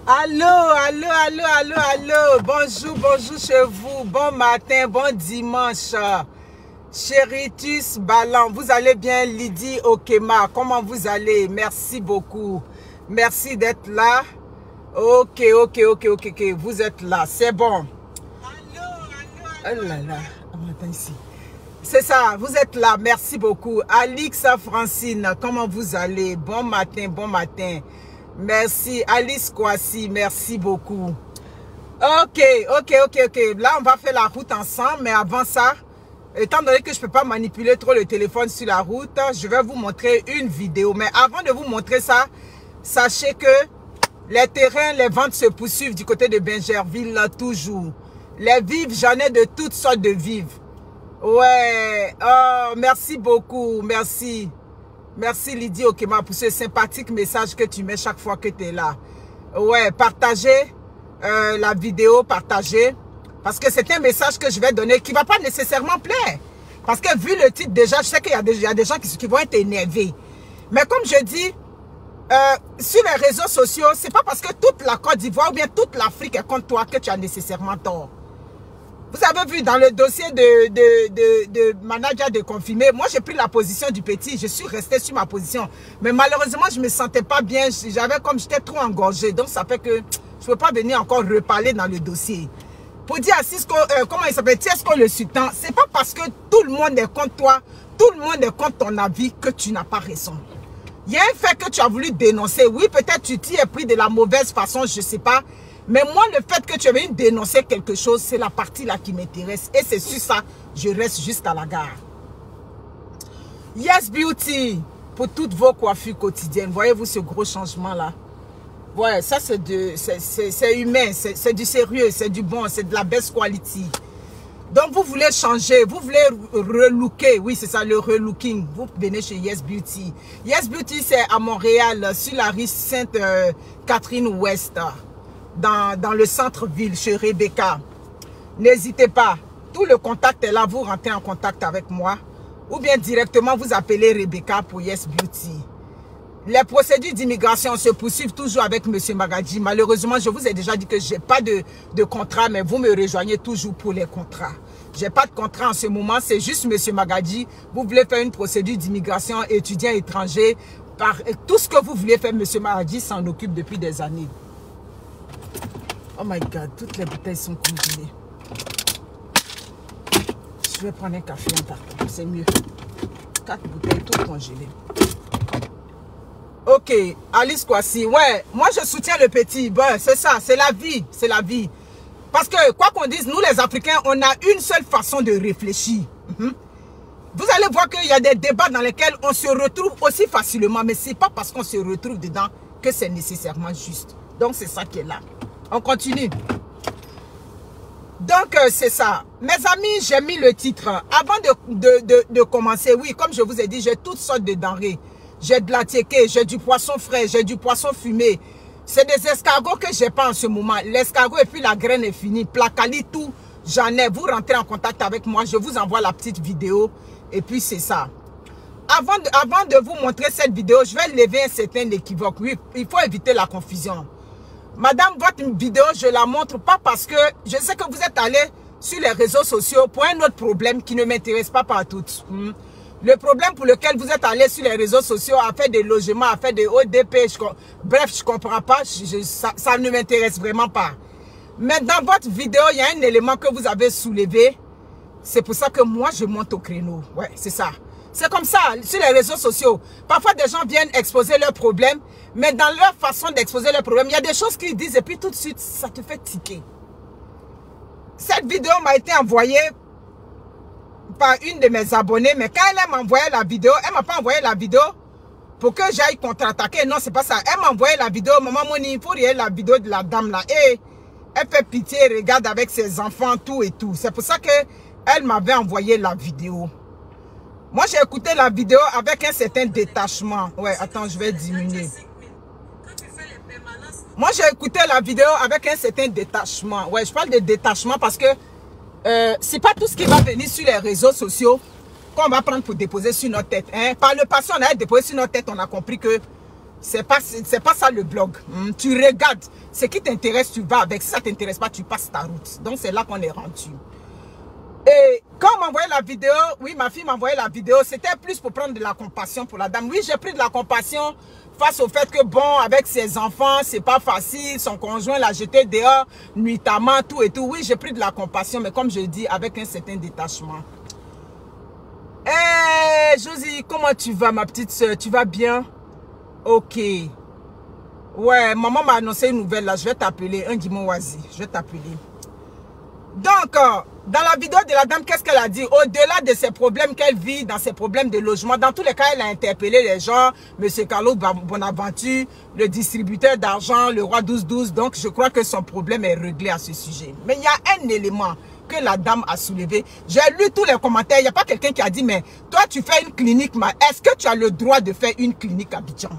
Allô, allô, allô, allô, allô. Bonjour, bonjour chez vous. Bon matin, bon dimanche. Chéritus Ballan, vous allez bien? Lydie Okema, comment vous allez? Merci beaucoup. Merci d'être là. Ok, vous êtes là. C'est bon. Allô, allô, allô. Oh là là, attends ici. C'est ça, vous êtes là. Merci beaucoup. Alix Francine, comment vous allez? Bon matin, bon matin. Merci. Alice Kwasi, merci beaucoup. Ok. Là, on va faire la route ensemble, mais avant ça, étant donné que je ne peux pas manipuler trop le téléphone sur la route, je vais vous montrer une vidéo. Mais avant de vous montrer ça, sachez que les terrains, les ventes se poursuivent du côté de Bingerville, là, toujours. Les vives, j'en ai de toutes sortes de vives. Ouais, oh, merci beaucoup, merci. Merci Lydie Okema pour ce sympathique message que tu mets chaque fois que tu es là. Ouais, partagez la vidéo, partagez. Parce que c'est un message que je vais donner qui ne va pas nécessairement plaire. Parce que vu le titre déjà, je sais qu'il y a des gens qui vont être énervés. Mais comme je dis, sur les réseaux sociaux, ce n'est pas parce que toute la Côte d'Ivoire ou bien toute l'Afrique est contre toi que tu as nécessairement tort. Vous avez vu dans le dossier de manager de confirmé, moi j'ai pris la position du petit, je suis resté sur ma position. Mais malheureusement, je ne me sentais pas bien, j'étais trop engorgé. Donc ça fait que je ne peux pas venir encore reparler dans le dossier. Pour dire à Cisco, comment il s'appelle, Tiesco le Sultan, c'est pas parce que tout le monde est contre toi, tout le monde est contre ton avis que tu n'as pas raison. Il y a un fait que tu as voulu dénoncer. Oui, peut-être tu t'y es pris de la mauvaise façon, je ne sais pas. Mais moi, le fait que tu aies dénoncer quelque chose, c'est la partie là qui m'intéresse. Et c'est sur ça, je reste jusqu'à la gare. Yes Beauty, pour toutes vos coiffures quotidiennes. Voyez-vous ce gros changement là? Ouais, ça c'est humain, c'est du sérieux, c'est du bon, c'est de la best quality. Donc vous voulez changer, vous voulez relooker, oui c'est ça, le relooking. Vous venez chez Yes Beauty. Yes Beauty c'est à Montréal, sur la rue Sainte-Catherine-Ouest. Dans le centre-ville, chez Rebecca. N'hésitez pas. Tout le contact est là. Vous rentrez en contact avec moi. Ou bien directement, vous appelez Rebecca pour Yes Beauty. Les procédures d'immigration se poursuivent toujours avec M. Magadji. Malheureusement, je vous ai déjà dit que je n'ai pas de contrat, mais vous me rejoignez toujours pour les contrats. Je n'ai pas de contrat en ce moment. C'est juste M. Magadji. Vous voulez faire une procédure d'immigration, étudiant étranger. Tout ce que vous voulez faire, M. Magadji s'en occupe depuis des années. Oh my God, toutes les bouteilles sont congelées. Je vais prendre un café en partant, c'est mieux. 4 bouteilles, toutes congelées. Ok, Alice Kwasi, ouais, moi je soutiens le petit. Bon, c'est ça, c'est la vie, c'est la vie. Parce que, quoi qu'on dise, nous les Africains, on a une seule façon de réfléchir. Vous allez voir qu'il y a des débats dans lesquels on se retrouve aussi facilement, mais ce n'est pas parce qu'on se retrouve dedans que c'est nécessairement juste. Donc c'est ça qui est là. On continue. Donc, c'est ça. Mes amis, j'ai mis le titre. Avant de commencer, oui, comme je vous ai dit, j'ai toutes sortes de denrées. J'ai de la tiéké, j'ai du poisson frais, j'ai du poisson fumé. C'est des escargots que j'ai pas en ce moment. L'escargot et puis la graine est finie. Placali, tout, j'en ai. Vous rentrez en contact avec moi, je vous envoie la petite vidéo. Et puis, c'est ça. Avant de vous montrer cette vidéo, je vais lever un certain équivoque. Oui, il faut éviter la confusion. Madame, votre vidéo, je la montre pas parce que je sais que vous êtes allé sur les réseaux sociaux pour un autre problème qui ne m'intéresse pas partout. Le problème pour lequel vous êtes allé sur les réseaux sociaux à faire des logements, à faire des ODP, bref, je ne comprends pas, ça ne m'intéresse vraiment pas. Mais dans votre vidéo, il y a un élément que vous avez soulevé. C'est pour ça que moi, je monte au créneau. Ouais, c'est ça. C'est comme ça, sur les réseaux sociaux. Parfois, des gens viennent exposer leurs problèmes, mais dans leur façon d'exposer leurs problèmes, il y a des choses qu'ils disent et puis tout de suite, ça te fait tiquer. Cette vidéo m'a été envoyée par une de mes abonnés, mais quand elle m'a envoyé la vidéo, elle ne m'a pas envoyé la vidéo pour que j'aille contre-attaquer. Non, c'est pas ça. Elle m'a envoyé la vidéo, maman Moni, il faut regarder la vidéo de la dame là. Et elle fait pitié, regarde avec ses enfants, tout et tout. C'est pour ça qu'elle m'avait envoyé la vidéo. Moi, j'ai écouté la vidéo avec un certain détachement. Ouais, attends, je vais diminuer. Moi, j'ai écouté la vidéo avec un certain détachement. Ouais, je parle de détachement parce que c'est pas tout ce qui va venir sur les réseaux sociaux qu'on va prendre pour déposer sur notre tête. Hein. Par le passé, on a déposé sur notre tête, on a compris que C'est pas ça le blog. Tu regardes. Ce qui t'intéresse, tu vas avec. Si ça t'intéresse pas, tu passes ta route. Donc, c'est là qu'on est rendu. Et quand on m'envoyait la vidéo, oui, ma fille m'envoyait la vidéo, c'était plus pour prendre de la compassion pour la dame. Oui, j'ai pris de la compassion face au fait que, bon, avec ses enfants, c'est pas facile. Son conjoint l'a jeté dehors, nuitamment, tout et tout. Oui, j'ai pris de la compassion, mais comme je dis, avec un certain détachement. Eh, Josie, comment tu vas, ma petite soeur? Tu vas bien? Ok. Ouais, maman m'a annoncé une nouvelle là. Je vais t'appeler. Un Guimond-Wazi. Je vais t'appeler. Donc, dans la vidéo de la dame, qu'est-ce qu'elle a dit? Au-delà de ses problèmes qu'elle vit, dans ses problèmes de logement, dans tous les cas, elle a interpellé les gens. Monsieur Carlo Bonaventure, le distributeur d'argent, le roi 12-12. Donc, je crois que son problème est réglé à ce sujet. Mais il y a un élément que la dame a soulevé. J'ai lu tous les commentaires. Il n'y a pas quelqu'un qui a dit, mais toi, tu fais une clinique. Est-ce que tu as le droit de faire une clinique à Abidjan?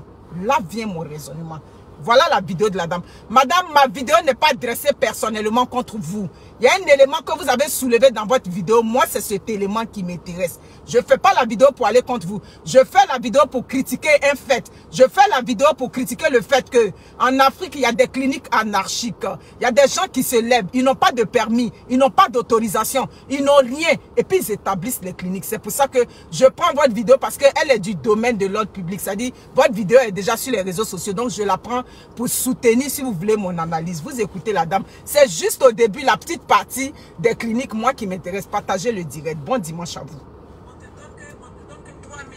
Là vient mon raisonnement. Voilà la vidéo de la dame. Madame, ma vidéo n'est pas dressée personnellement contre vous. Il y a un élément que vous avez soulevé dans votre vidéo. Moi, c'est cet élément qui m'intéresse. Je ne fais pas la vidéo pour aller contre vous. Je fais la vidéo pour critiquer un fait. Je fais la vidéo pour critiquer le fait que en Afrique, il y a des cliniques anarchiques. Il y a des gens qui se lèvent. Ils n'ont pas de permis. Ils n'ont pas d'autorisation. Ils n'ont rien. Et puis, ils établissent les cliniques. C'est pour ça que je prends votre vidéo parce qu'elle est du domaine de l'ordre public. C'est-à-dire, votre vidéo est déjà sur les réseaux sociaux. Donc, je la prends pour soutenir, si vous voulez, mon analyse. Vous écoutez la dame. C'est juste au début, la petite partie des cliniques, moi qui m'intéresse. Partagez le direct. Bon dimanche à vous. On te donne que 3 000.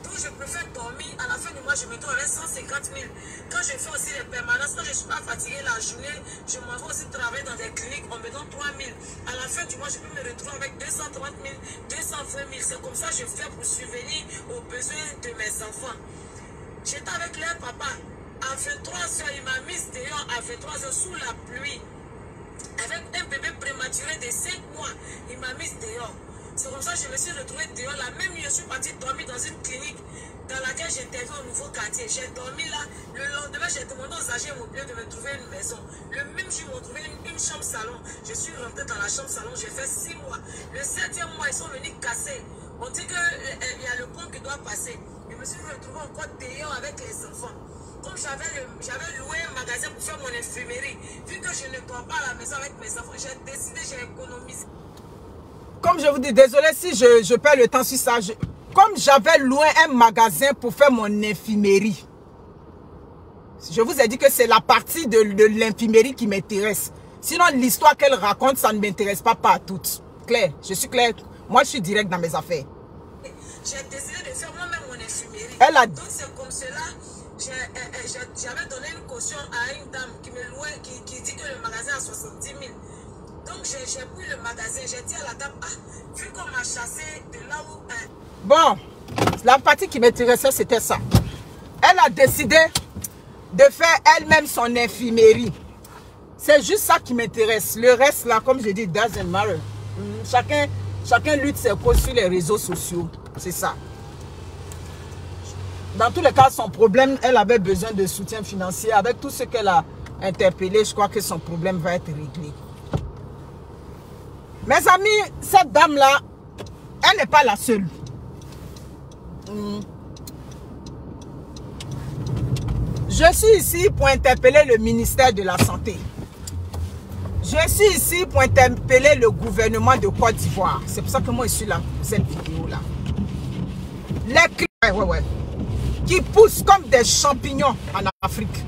Donc je préfère dormir. À la fin du mois, je me trouve avec 150 000. Quand je fais aussi les permanences, quand je ne suis pas fatiguée la journée, je m'en vais aussi travailler dans des cliniques. On me donne 3 000. À la fin du mois, je peux me retrouver avec 230 000, 220 000. C'est comme ça que je fais pour subvenir aux besoins de mes enfants. J'étais avec leur papa. À 23 heures, il m'a mise dehors à 23 heures sous la pluie. Avec un bébé prématuré de 5 mois, il m'a mise dehors. C'est comme ça que je me suis retrouvée dehors. La même nuit, je suis partie dormir dans une clinique dans laquelle j'interviens au nouveau quartier. J'ai dormi là. Le lendemain, j'ai demandé aux agents immobiliers de me trouver une maison. Le même jour, ils m'ont trouvé une chambre salon. Je suis rentrée dans la chambre salon. J'ai fait 6 mois. Le 7e mois, ils sont venus casser. On dit qu'il y a le pont qui doit passer. Je me suis retrouvée encore dehors avec les enfants. Comme j'avais loué un magasin pour faire mon infirmerie, vu que je ne dors pas à la maison avec mes enfants, j'ai décidé, j'ai économisé. Comme je vous dis, désolé si je perds le temps sur ça. Comme j'avais loué un magasin pour faire mon infirmerie, je vous ai dit que c'est la partie de l'infirmerie qui m'intéresse. Sinon, l'histoire qu'elle raconte, ça ne m'intéresse pas à toutes. Claire, je suis claire. Moi, je suis direct dans mes affaires. J'ai décidé de faire moi-même mon infirmerie. Elle a... Donc, c'est comme cela. J'avais donné une caution à une dame qui me louait, qui dit que le magasin a 70 000. Donc j'ai pris le magasin, j'ai dit à la dame, vu qu'on m'a chassé de là où... Bon, la partie qui m'intéressait, c'était ça. Elle a décidé de faire elle-même son infirmerie. C'est juste ça qui m'intéresse. Le reste, là, comme je dis, doesn't matter. Chacun lutte ses causes sur les réseaux sociaux. C'est ça. Dans tous les cas, son problème, elle avait besoin de soutien financier. Avec tout ce qu'elle a interpellé, je crois que son problème va être réglé. Mes amis, cette dame-là, elle n'est pas la seule. Je suis ici pour interpeller le ministère de la Santé. Je suis ici pour interpeller le gouvernement de Côte d'Ivoire. C'est pour ça que moi, je suis là pour cette vidéo-là. Les qui poussent comme des champignons en Afrique.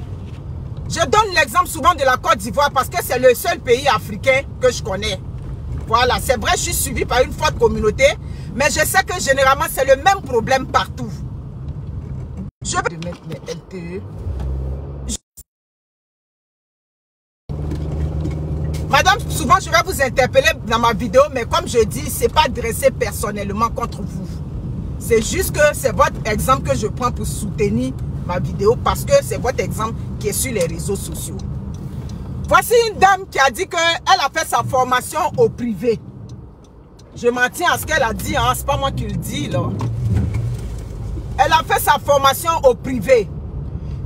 Je donne l'exemple souvent de la Côte d'Ivoire parce que c'est le seul pays africain que je connais. Voilà, c'est vrai, je suis suivi par une forte communauté, mais je sais que généralement, c'est le même problème partout. Je vais mettre mes LTE. Madame, souvent, je vais vous interpeller dans ma vidéo, mais comme je dis, ce n'est pas dressé personnellement contre vous. C'est juste que c'est votre exemple que je prends pour soutenir ma vidéo parce que c'est votre exemple qui est sur les réseaux sociaux. Voici une dame qui a dit qu'elle a fait sa formation au privé. Je m'en tiens à ce qu'elle a dit, hein, c'est pas moi qui le dis là. Elle a fait sa formation au privé.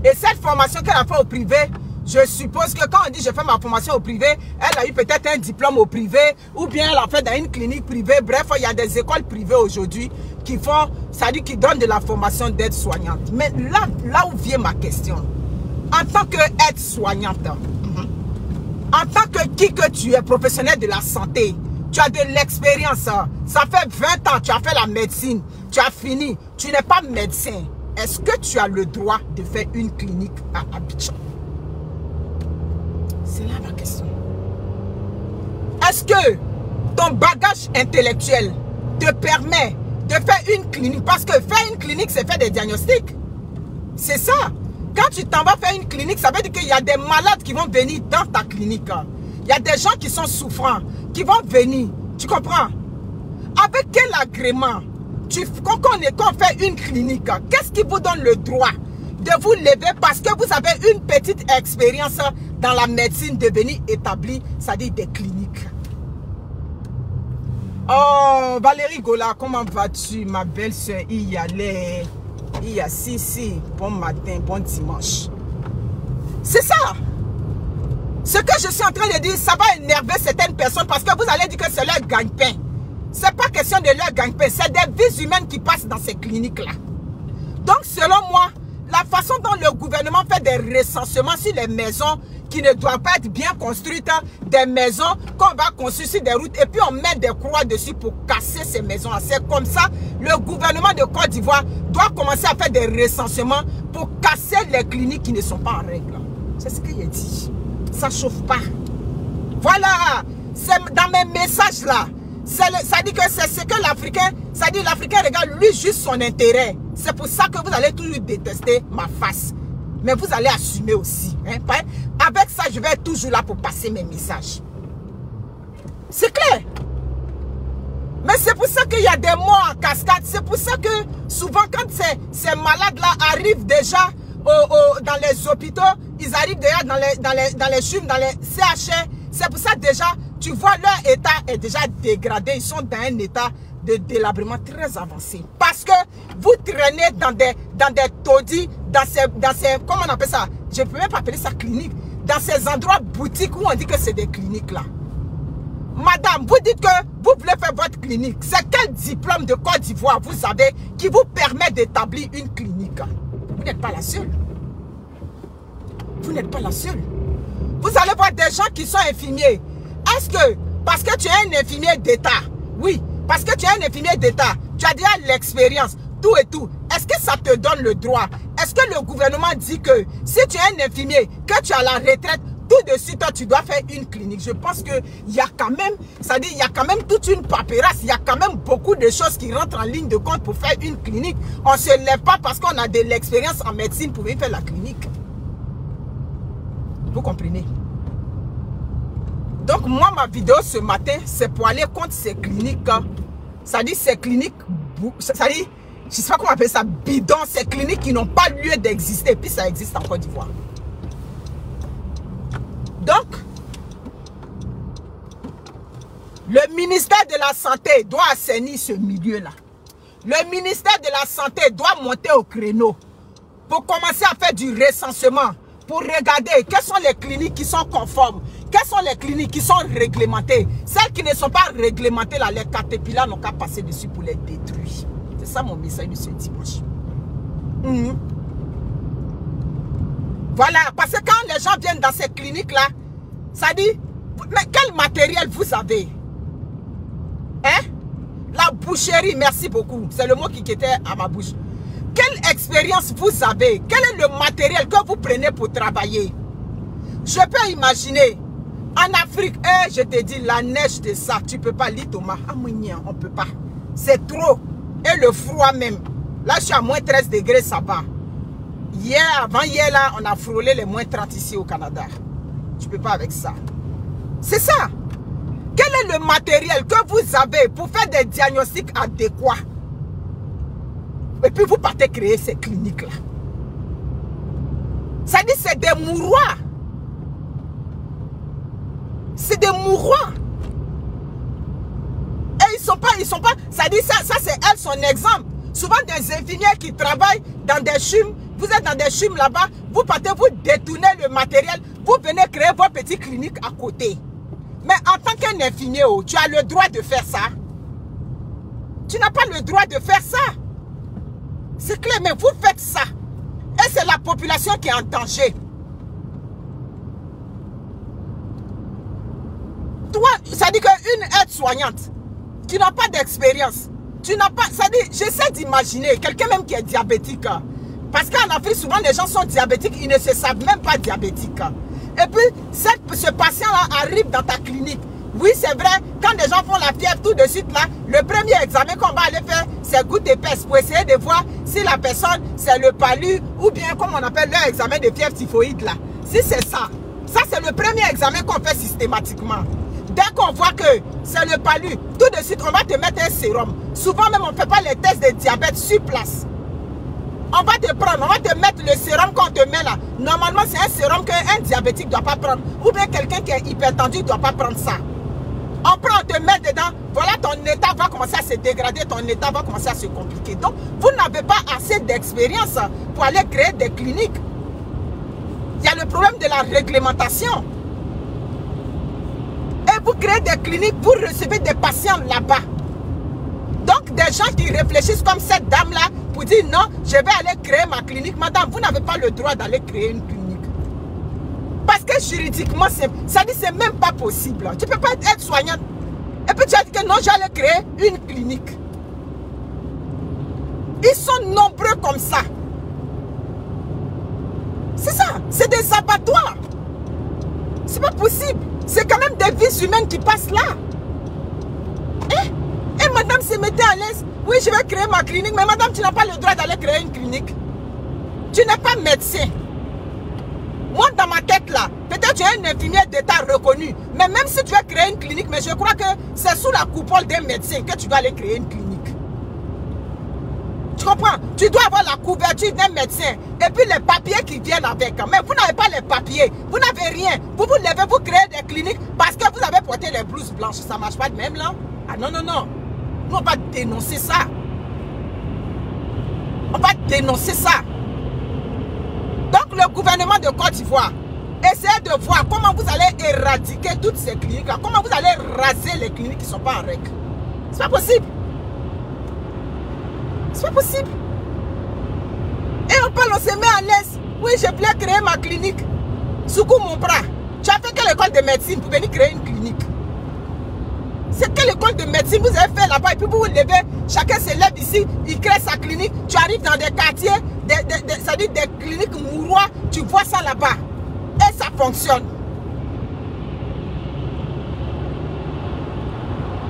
Et cette formation qu'elle a fait au privé, je suppose que quand on dit je fais ma formation au privé, elle a eu peut-être un diplôme au privé ou bien elle a fait dans une clinique privée. Bref, il y a des écoles privées aujourd'hui qui font, c'est-à-dire qui donnent de la formation d'aide-soignante. Mais là où vient ma question, en tant qu'aide-soignante, en tant que qui que tu es, professionnel de la santé, tu as de l'expérience, ça fait 20 ans, tu as fait la médecine, tu as fini, tu n'es pas médecin. Est-ce que tu as le droit de faire une clinique à Abidjan? C'est là ma question. Est-ce que ton bagage intellectuel te permet de faire une clinique? Parce que faire une clinique, c'est faire des diagnostics. C'est ça. Quand tu t'en vas faire une clinique, ça veut dire qu'il y a des malades qui vont venir dans ta clinique. Il y a des gens qui sont souffrants, qui vont venir. Tu comprends? Avec quel agrément? Quand on fait une clinique, qu'est-ce qui vous donne le droit de vous lever parce que vous avez une petite expérience dans la médecine de venir établir, c'est-à-dire des cliniques? Oh, Valérie Gola, comment vas-tu, ma belle soeur? Il y a si, bon matin, bon dimanche. C'est ça. Ce que je suis en train de dire, ça va énerver certaines personnes parce que vous allez dire que c'est leur gagne-pain. C'est pas question de leur gagne-pain, c'est des vies humaines qui passent dans ces cliniques-là. Donc, selon moi, la façon dont le gouvernement fait des recensements sur les maisons qui ne doivent pas être bien construites, des maisons qu'on va construire sur des routes et puis on met des croix dessus pour casser ces maisons-là. C'est comme ça, le gouvernement de Côte d'Ivoire doit commencer à faire des recensements pour casser les cliniques qui ne sont pas en règle. C'est ce qu'il a dit. Ça ne chauffe pas. Voilà, c'est dans mes messages là. Ça dit que c'est ce que l'Africain, ça dit l'Africain regarde lui juste son intérêt. C'est pour ça que vous allez toujours détester ma face. Mais vous allez assumer aussi. Hein? Avec ça, je vais être toujours là pour passer mes messages. C'est clair. Mais c'est pour ça qu'il y a des morts en cascade. C'est pour ça que souvent quand ces malades-là arrivent déjà dans les hôpitaux, ils arrivent déjà dans les CHUM, dans les CHR. C'est pour ça déjà, tu vois, leur état est déjà dégradé. Ils sont dans un état de délabrement très avancé. Parce que vous traînez dans des taudis, dans ces, comment on appelle ça? Je ne peux même pas appeler ça clinique. Dans ces endroits boutiques où on dit que c'est des cliniques là. Madame, vous dites que vous voulez faire votre clinique. C'est quel diplôme de Côte d'Ivoire vous avez qui vous permet d'établir une clinique? Vous n'êtes pas la seule. Vous n'êtes pas la seule. Vous allez voir des gens qui sont infirmiers. Est-ce que, parce que tu es un infirmier d'État, oui, parce que tu es un infirmier d'État, tu as déjà l'expérience, tout et tout, est-ce que ça te donne le droit? Est-ce que le gouvernement dit que si tu es un infirmier, que tu as la retraite, tout de suite, toi, tu dois faire une clinique? Je pense qu'il y a quand même, ça dit, il y a quand même toute une paperasse, il y a quand même beaucoup de choses qui rentrent en ligne de compte pour faire une clinique. On ne se lève pas parce qu'on a de l'expérience en médecine pour venir faire la clinique. Vous comprenez? Donc, moi, ma vidéo ce matin, c'est pour aller contre ces cliniques. Ça dit ces cliniques, ça dit, je ne sais pas comment on appelle ça, bidon, ces cliniques qui n'ont pas lieu d'exister. Et puis, ça existe en Côte d'Ivoire. Donc, le ministère de la Santé doit assainir ce milieu-là. Le ministère de la Santé doit monter au créneau pour commencer à faire du recensement, pour regarder quelles sont les cliniques qui sont conformes, quelles sont les cliniques qui sont réglementées. Celles qui ne sont pas réglementées, là, les caterpillars n'ont qu'à passer dessus pour les détruire. C'est ça mon message de ce dimanche. Voilà, parce que quand les gens viennent dans ces cliniques-là, ça dit, mais quel matériel vous avez? Hein? La boucherie, merci beaucoup. C'est le mot qui était à ma bouche. Quelle expérience vous avez? Quel est le matériel que vous prenez pour travailler? Je peux imaginer, en Afrique, je te dis, la neige de ça, tu ne peux pas lire Thomas. Ah, on ne peut pas. C'est trop. Et le froid même. Là, je suis à moins 13 degrés, ça va. Hier, avant-hier, là, on a frôlé les moins 30 ici au Canada. Tu ne peux pas avec ça. C'est ça. Quel est le matériel que vous avez pour faire des diagnostics adéquats? Et puis vous partez créer ces cliniques-là. Ça dit c'est des mouroirs. C'est des mouroirs. Et ils sont pas, ça dit ça c'est elle son exemple. Souvent des infirmières qui travaillent dans des CHUM, vous êtes dans des CHUM là-bas, vous partez, vous détournez le matériel, vous venez créer vos petites cliniques à côté. Mais en tant qu'un infirmier, tu as le droit de faire ça. Tu n'as pas le droit de faire ça. C'est clair, mais vous faites ça. Et c'est la population qui est en danger. Toi, ça dit qu'une aide-soignante, tu n'as pas d'expérience. Tu n'as pas, ça dit, j'essaie d'imaginer quelqu'un même qui est diabétique. Parce qu'en Afrique, souvent les gens sont diabétiques, ils ne se savent même pas diabétiques. Et puis, ce patient-là arrive dans ta clinique. Oui, c'est vrai, quand les gens font la fièvre, tout de suite là, le premier examen qu'on va aller faire, c'est goutte épaisse pour essayer de voir si la personne, c'est le palu ou bien, comme on appelle leur examen de fièvre typhoïde là. Si c'est ça, ça c'est le premier examen qu'on fait systématiquement. Dès qu'on voit que c'est le palu, tout de suite, on va te mettre un sérum. Souvent même, on ne fait pas les tests de diabète sur place. On va te prendre, on va te mettre le sérum qu'on te met là. Normalement, c'est un sérum qu'un diabétique ne doit pas prendre. Ou bien quelqu'un qui est hypertendu ne doit pas prendre ça. On prend, on te met dedans. Voilà, ton état va commencer à se dégrader, ton état va commencer à se compliquer. Donc, vous n'avez pas assez d'expérience pour aller créer des cliniques. Il y a le problème de la réglementation. Et vous créez des cliniques, vous recevez des patients là-bas. Donc, des gens qui réfléchissent comme cette dame-là pour dire non, je vais aller créer ma clinique. Madame, vous n'avez pas le droit d'aller créer une clinique. Parce que juridiquement, ça dit c'est même pas possible. Tu ne peux pas être soignante. Et puis tu as dit que non, j'allais créer une clinique. Ils sont nombreux comme ça. C'est ça, c'est des abattoirs. C'est pas possible. C'est quand même des vies humaines qui passent là. Et madame se mettait à l'aise. Oui, je vais créer ma clinique. Mais madame, tu n'as pas le droit d'aller créer une clinique. Tu n'es pas médecin. Moi, dans ma tête là, peut-être tu es un infirmier d'État reconnu. Mais même si tu veux créer une clinique, mais je crois que c'est sous la coupole d'un médecin que tu dois aller créer une clinique. Tu comprends? Tu dois avoir la couverture d'un médecin. Et puis les papiers qui viennent avec. Mais vous n'avez pas les papiers. Vous n'avez rien. Vous vous levez, vous créez des cliniques parce que vous avez porté les blouses blanches. Ça ne marche pas de même là. Ah non, non, non. Nous, on va dénoncer ça. On va dénoncer ça. Donc le gouvernement de Côte d'Ivoire, essayez de voir comment vous allez éradiquer toutes ces cliniques-là. Comment vous allez raser les cliniques qui ne sont pas en règle. C'est pas possible. C'est pas possible. Et on parle, on se met à l'aise. Oui, je voulais créer ma clinique. Soukou mon bras. Tu as fait quelle école de médecine pour venir créer une clinique? C'est quelle école de médecine vous avez fait là-bas? Et puis vous vous levez, chacun se lève ici, il crée sa clinique. Tu arrives dans des quartiers, c'est-à-dire des cliniques mouroirs, tu vois ça là-bas. Et ça fonctionne.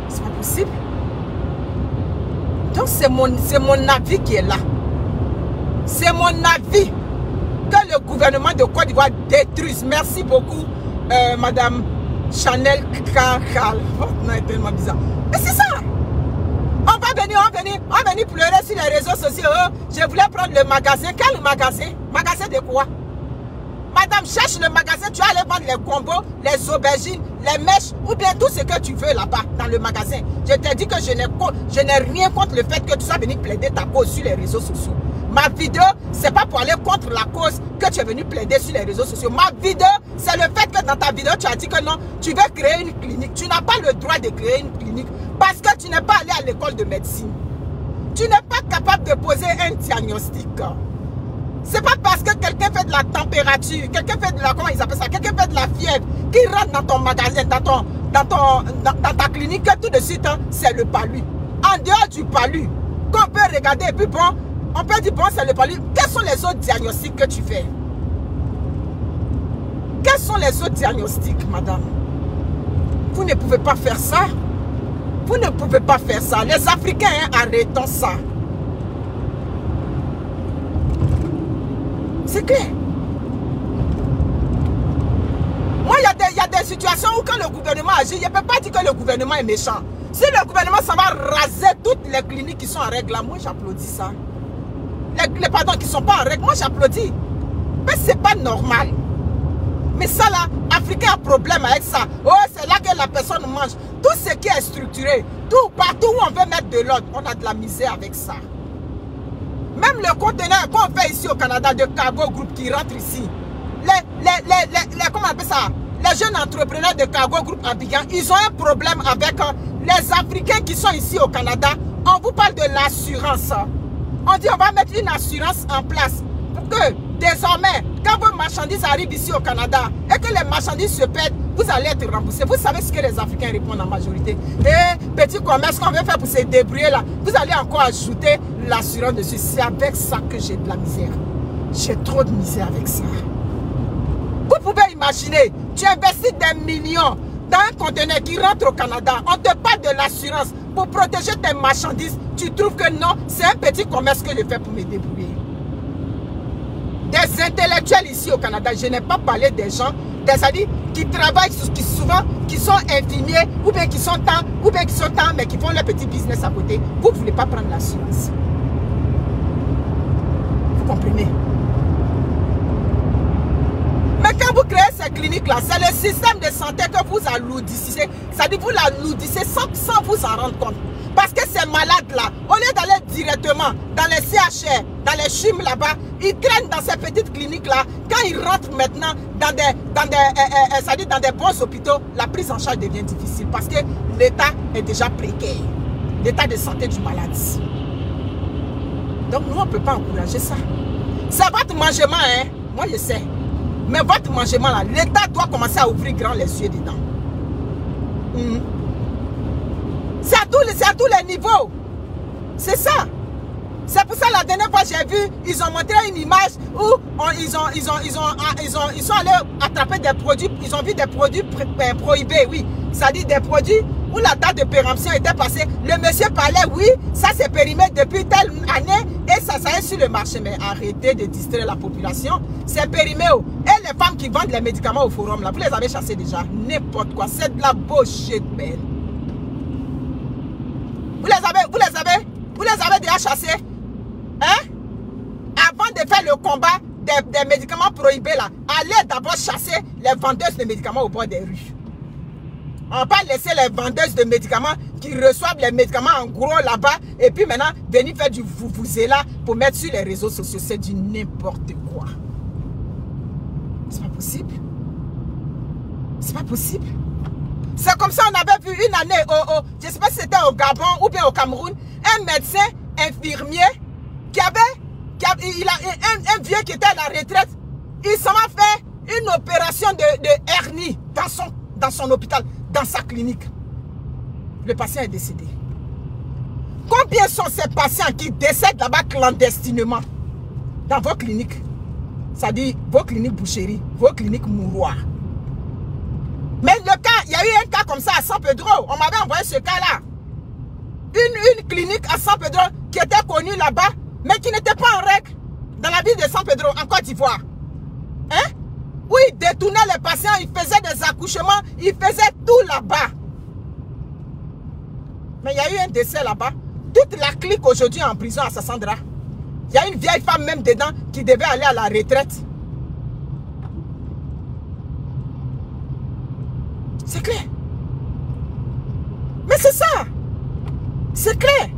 C'est pas possible. Donc c'est mon avis qui est là. C'est mon avis que le gouvernement de Côte d'Ivoire détruise. Merci beaucoup, Madame Chanel Kakal. Votre nom est tellement bizarre. Mais c'est ça. On va venir pleurer sur les réseaux sociaux. Oh, je voulais prendre le magasin. Quel magasin? Magasin de quoi? Madame, cherche le magasin. Tu vas aller vendre les combos, les aubergines, les mèches ou bien tout ce que tu veux là-bas dans le magasin. Je t'ai dit que je n'ai rien contre le fait que tu sois venu plaider ta cause sur les réseaux sociaux. Ma vidéo, c'est pas pour aller contre la cause que tu es venu plaider sur les réseaux sociaux. Ma vidéo, c'est le fait que dans ta vidéo, tu as dit que non, tu veux créer une clinique. Tu n'as pas le droit de créer une clinique parce que tu n'es pas allé à l'école de médecine. Tu n'es pas capable de poser un diagnostic. C'est pas parce que quelqu'un fait de la température, quelqu'un fait de la, comment ils appellent ça, quelqu'un fait de la fièvre, qui rentre dans ton magasin, dans ta clinique, que tout de suite, hein, c'est le palu. En dehors du palu, qu'on peut regarder et puis bon, on peut dire bon, c'est le palu. Quels sont les autres diagnostics que tu fais? Quels sont les autres diagnostics, madame? Vous ne pouvez pas faire ça. Vous ne pouvez pas faire ça. Les Africains, hein, arrêtons ça. C'est clair. Moi, il y a des situations où quand le gouvernement agit, je ne peux pas dire que le gouvernement est méchant. Si le gouvernement, ça va raser toutes les cliniques qui sont en règle, là, moi, j'applaudis ça. Les pardon, qui ne sont pas en règle, moi, j'applaudis. Mais ce n'est pas normal. Mais ça, là, Africain a problème avec ça. Oh, c'est là que la personne mange. Tout ce qui est structuré, tout, partout où on veut mettre de l'ordre, on a de la misère avec ça. Même le conteneur qu'on fait ici au Canada de Cargo Group qui rentre ici, comment on appelle ça? Les jeunes entrepreneurs de Cargo Group Abidjan, ils ont un problème avec les Africains qui sont ici au Canada. On vous parle de l'assurance. On dit on va mettre une assurance en place pour que désormais, quand vos marchandises arrivent ici au Canada et que les marchandises se perdent, vous allez être remboursés. Vous savez ce que les Africains répondent en majorité. Et petit commerce qu'on veut faire pour se débrouiller là, vous allez encore ajouter l'assurance dessus. C'est avec ça que j'ai de la misère. J'ai trop de misère avec ça. Vous pouvez imaginer, tu investis des millions dans un conteneur qui rentre au Canada. On te parle de l'assurance pour protéger tes marchandises. Tu trouves que non, c'est un petit commerce que je fais pour me débrouiller. Des intellectuels ici au Canada, je n'ai pas parlé des gens, des alliés qui travaillent, qui sont infirmiers, ou bien qui sont temps, mais qui font leur petit business à côté. Vous ne voulez pas prendre l'assurance. Vous comprenez? Mais quand vous créez ces cliniques-là, c'est le système de santé que vous alourdissez. C'est-à-dire vous l'alourdissez sans vous en rendre compte. Parce que ces malades-là, au lieu d'aller directement dans les CHR, dans les CHUM là-bas, ils traînent dans ces petites cliniques-là. Quand ils rentrent maintenant dans des bons hôpitaux, la prise en charge devient difficile parce que l'État est déjà précaire. L'état de santé du malade. Donc nous, on ne peut pas encourager ça. C'est votre mangement, hein. Moi, je sais. Mais votre mangement là, l'État doit commencer à ouvrir grand les yeux dedans. C'est à tous les niveaux. C'est ça. C'est pour ça la dernière fois j'ai vu, ils ont montré une image où ils sont allés attraper des produits, ils ont vu des produits prohibés, oui. C'est-à-dire des produits où la date de péremption était passée. Le monsieur parlait, oui, ça c'est périmé depuis telle année et ça est sur le marché. Mais arrêtez de distraire la population. C'est périmé. Et les femmes qui vendent les médicaments au forum, là, vous les avez chassées déjà. N'importe quoi. C'est de la bullshit, man. Vous les avez déjà chassées. Hein? Avant de faire le combat des médicaments prohibés là, allez d'abord chasser les vendeuses de médicaments au bord des rues. On va pas laisser les vendeuses de médicaments qui reçoivent les médicaments en gros là-bas et puis maintenant venir faire du là pour mettre sur les réseaux sociaux. C'est du n'importe quoi. C'est pas possible. C'est pas possible. C'est comme ça on avait vu une année, je ne sais pas si c'était au Gabon ou bien au Cameroun, un médecin infirmier il a un vieux qui était à la retraite. Il s'en a fait une opération de hernie dans son hôpital, dans sa clinique. Le patient est décédé. Combien sont ces patients qui décèdent là-bas clandestinement dans vos cliniques? C'est-à-dire vos cliniques boucheries, vos cliniques mouroirs. Mais le cas, il y a eu un cas comme ça à San Pedro. On m'avait envoyé ce cas-là. Une clinique à San Pedro qui était connue là-bas, mais qui n'était pas en règle dans la ville de San Pedro, en Côte d'Ivoire. Hein? Oui, il détournait les patients, il faisait des accouchements, il faisait tout là-bas. Mais il y a eu un décès là-bas. Toute la clique aujourd'hui est en prison à Sassandra. Il y a une vieille femme même dedans qui devait aller à la retraite. C'est clair. Mais c'est ça. C'est clair.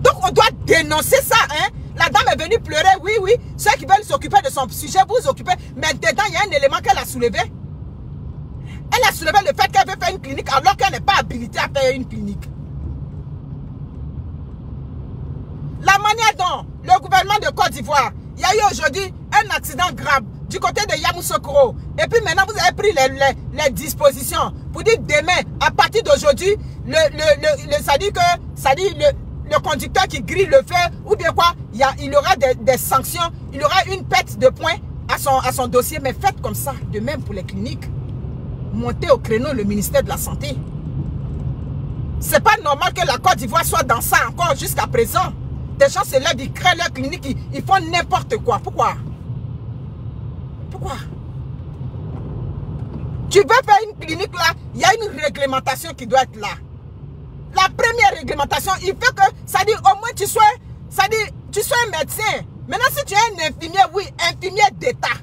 Donc on doit dénoncer ça, hein. La dame est venue pleurer, oui, oui. Ceux qui veulent s'occuper de son sujet, vous occupez. Mais dedans, il y a un élément qu'elle a soulevé. Elle a soulevé le fait qu'elle veut faire une clinique alors qu'elle n'est pas habilitée à faire une clinique. La manière dont le gouvernement de Côte d'Ivoire, il y a eu aujourd'hui un accident grave du côté de Yamoussoukro. Et puis maintenant, vous avez pris les dispositions pour dire demain, à partir d'aujourd'hui, ça dit que le conducteur qui grille le feu ou bien quoi, il y aura des sanctions, il y aura une perte de points à son dossier. Mais faites comme ça, de même pour les cliniques. Montez au créneau le ministère de la Santé. C'est pas normal que la Côte d'Ivoire soit dans ça encore jusqu'à présent. Des gens se lèvent, ils créent leur clinique, ils font n'importe quoi. Pourquoi? Pourquoi? Tu veux faire une clinique là, il y a une réglementation qui doit être là. La première réglementation, il faut que, ça dit au moins tu sois un médecin. Maintenant si tu es un infirmier, oui, infirmier d'État.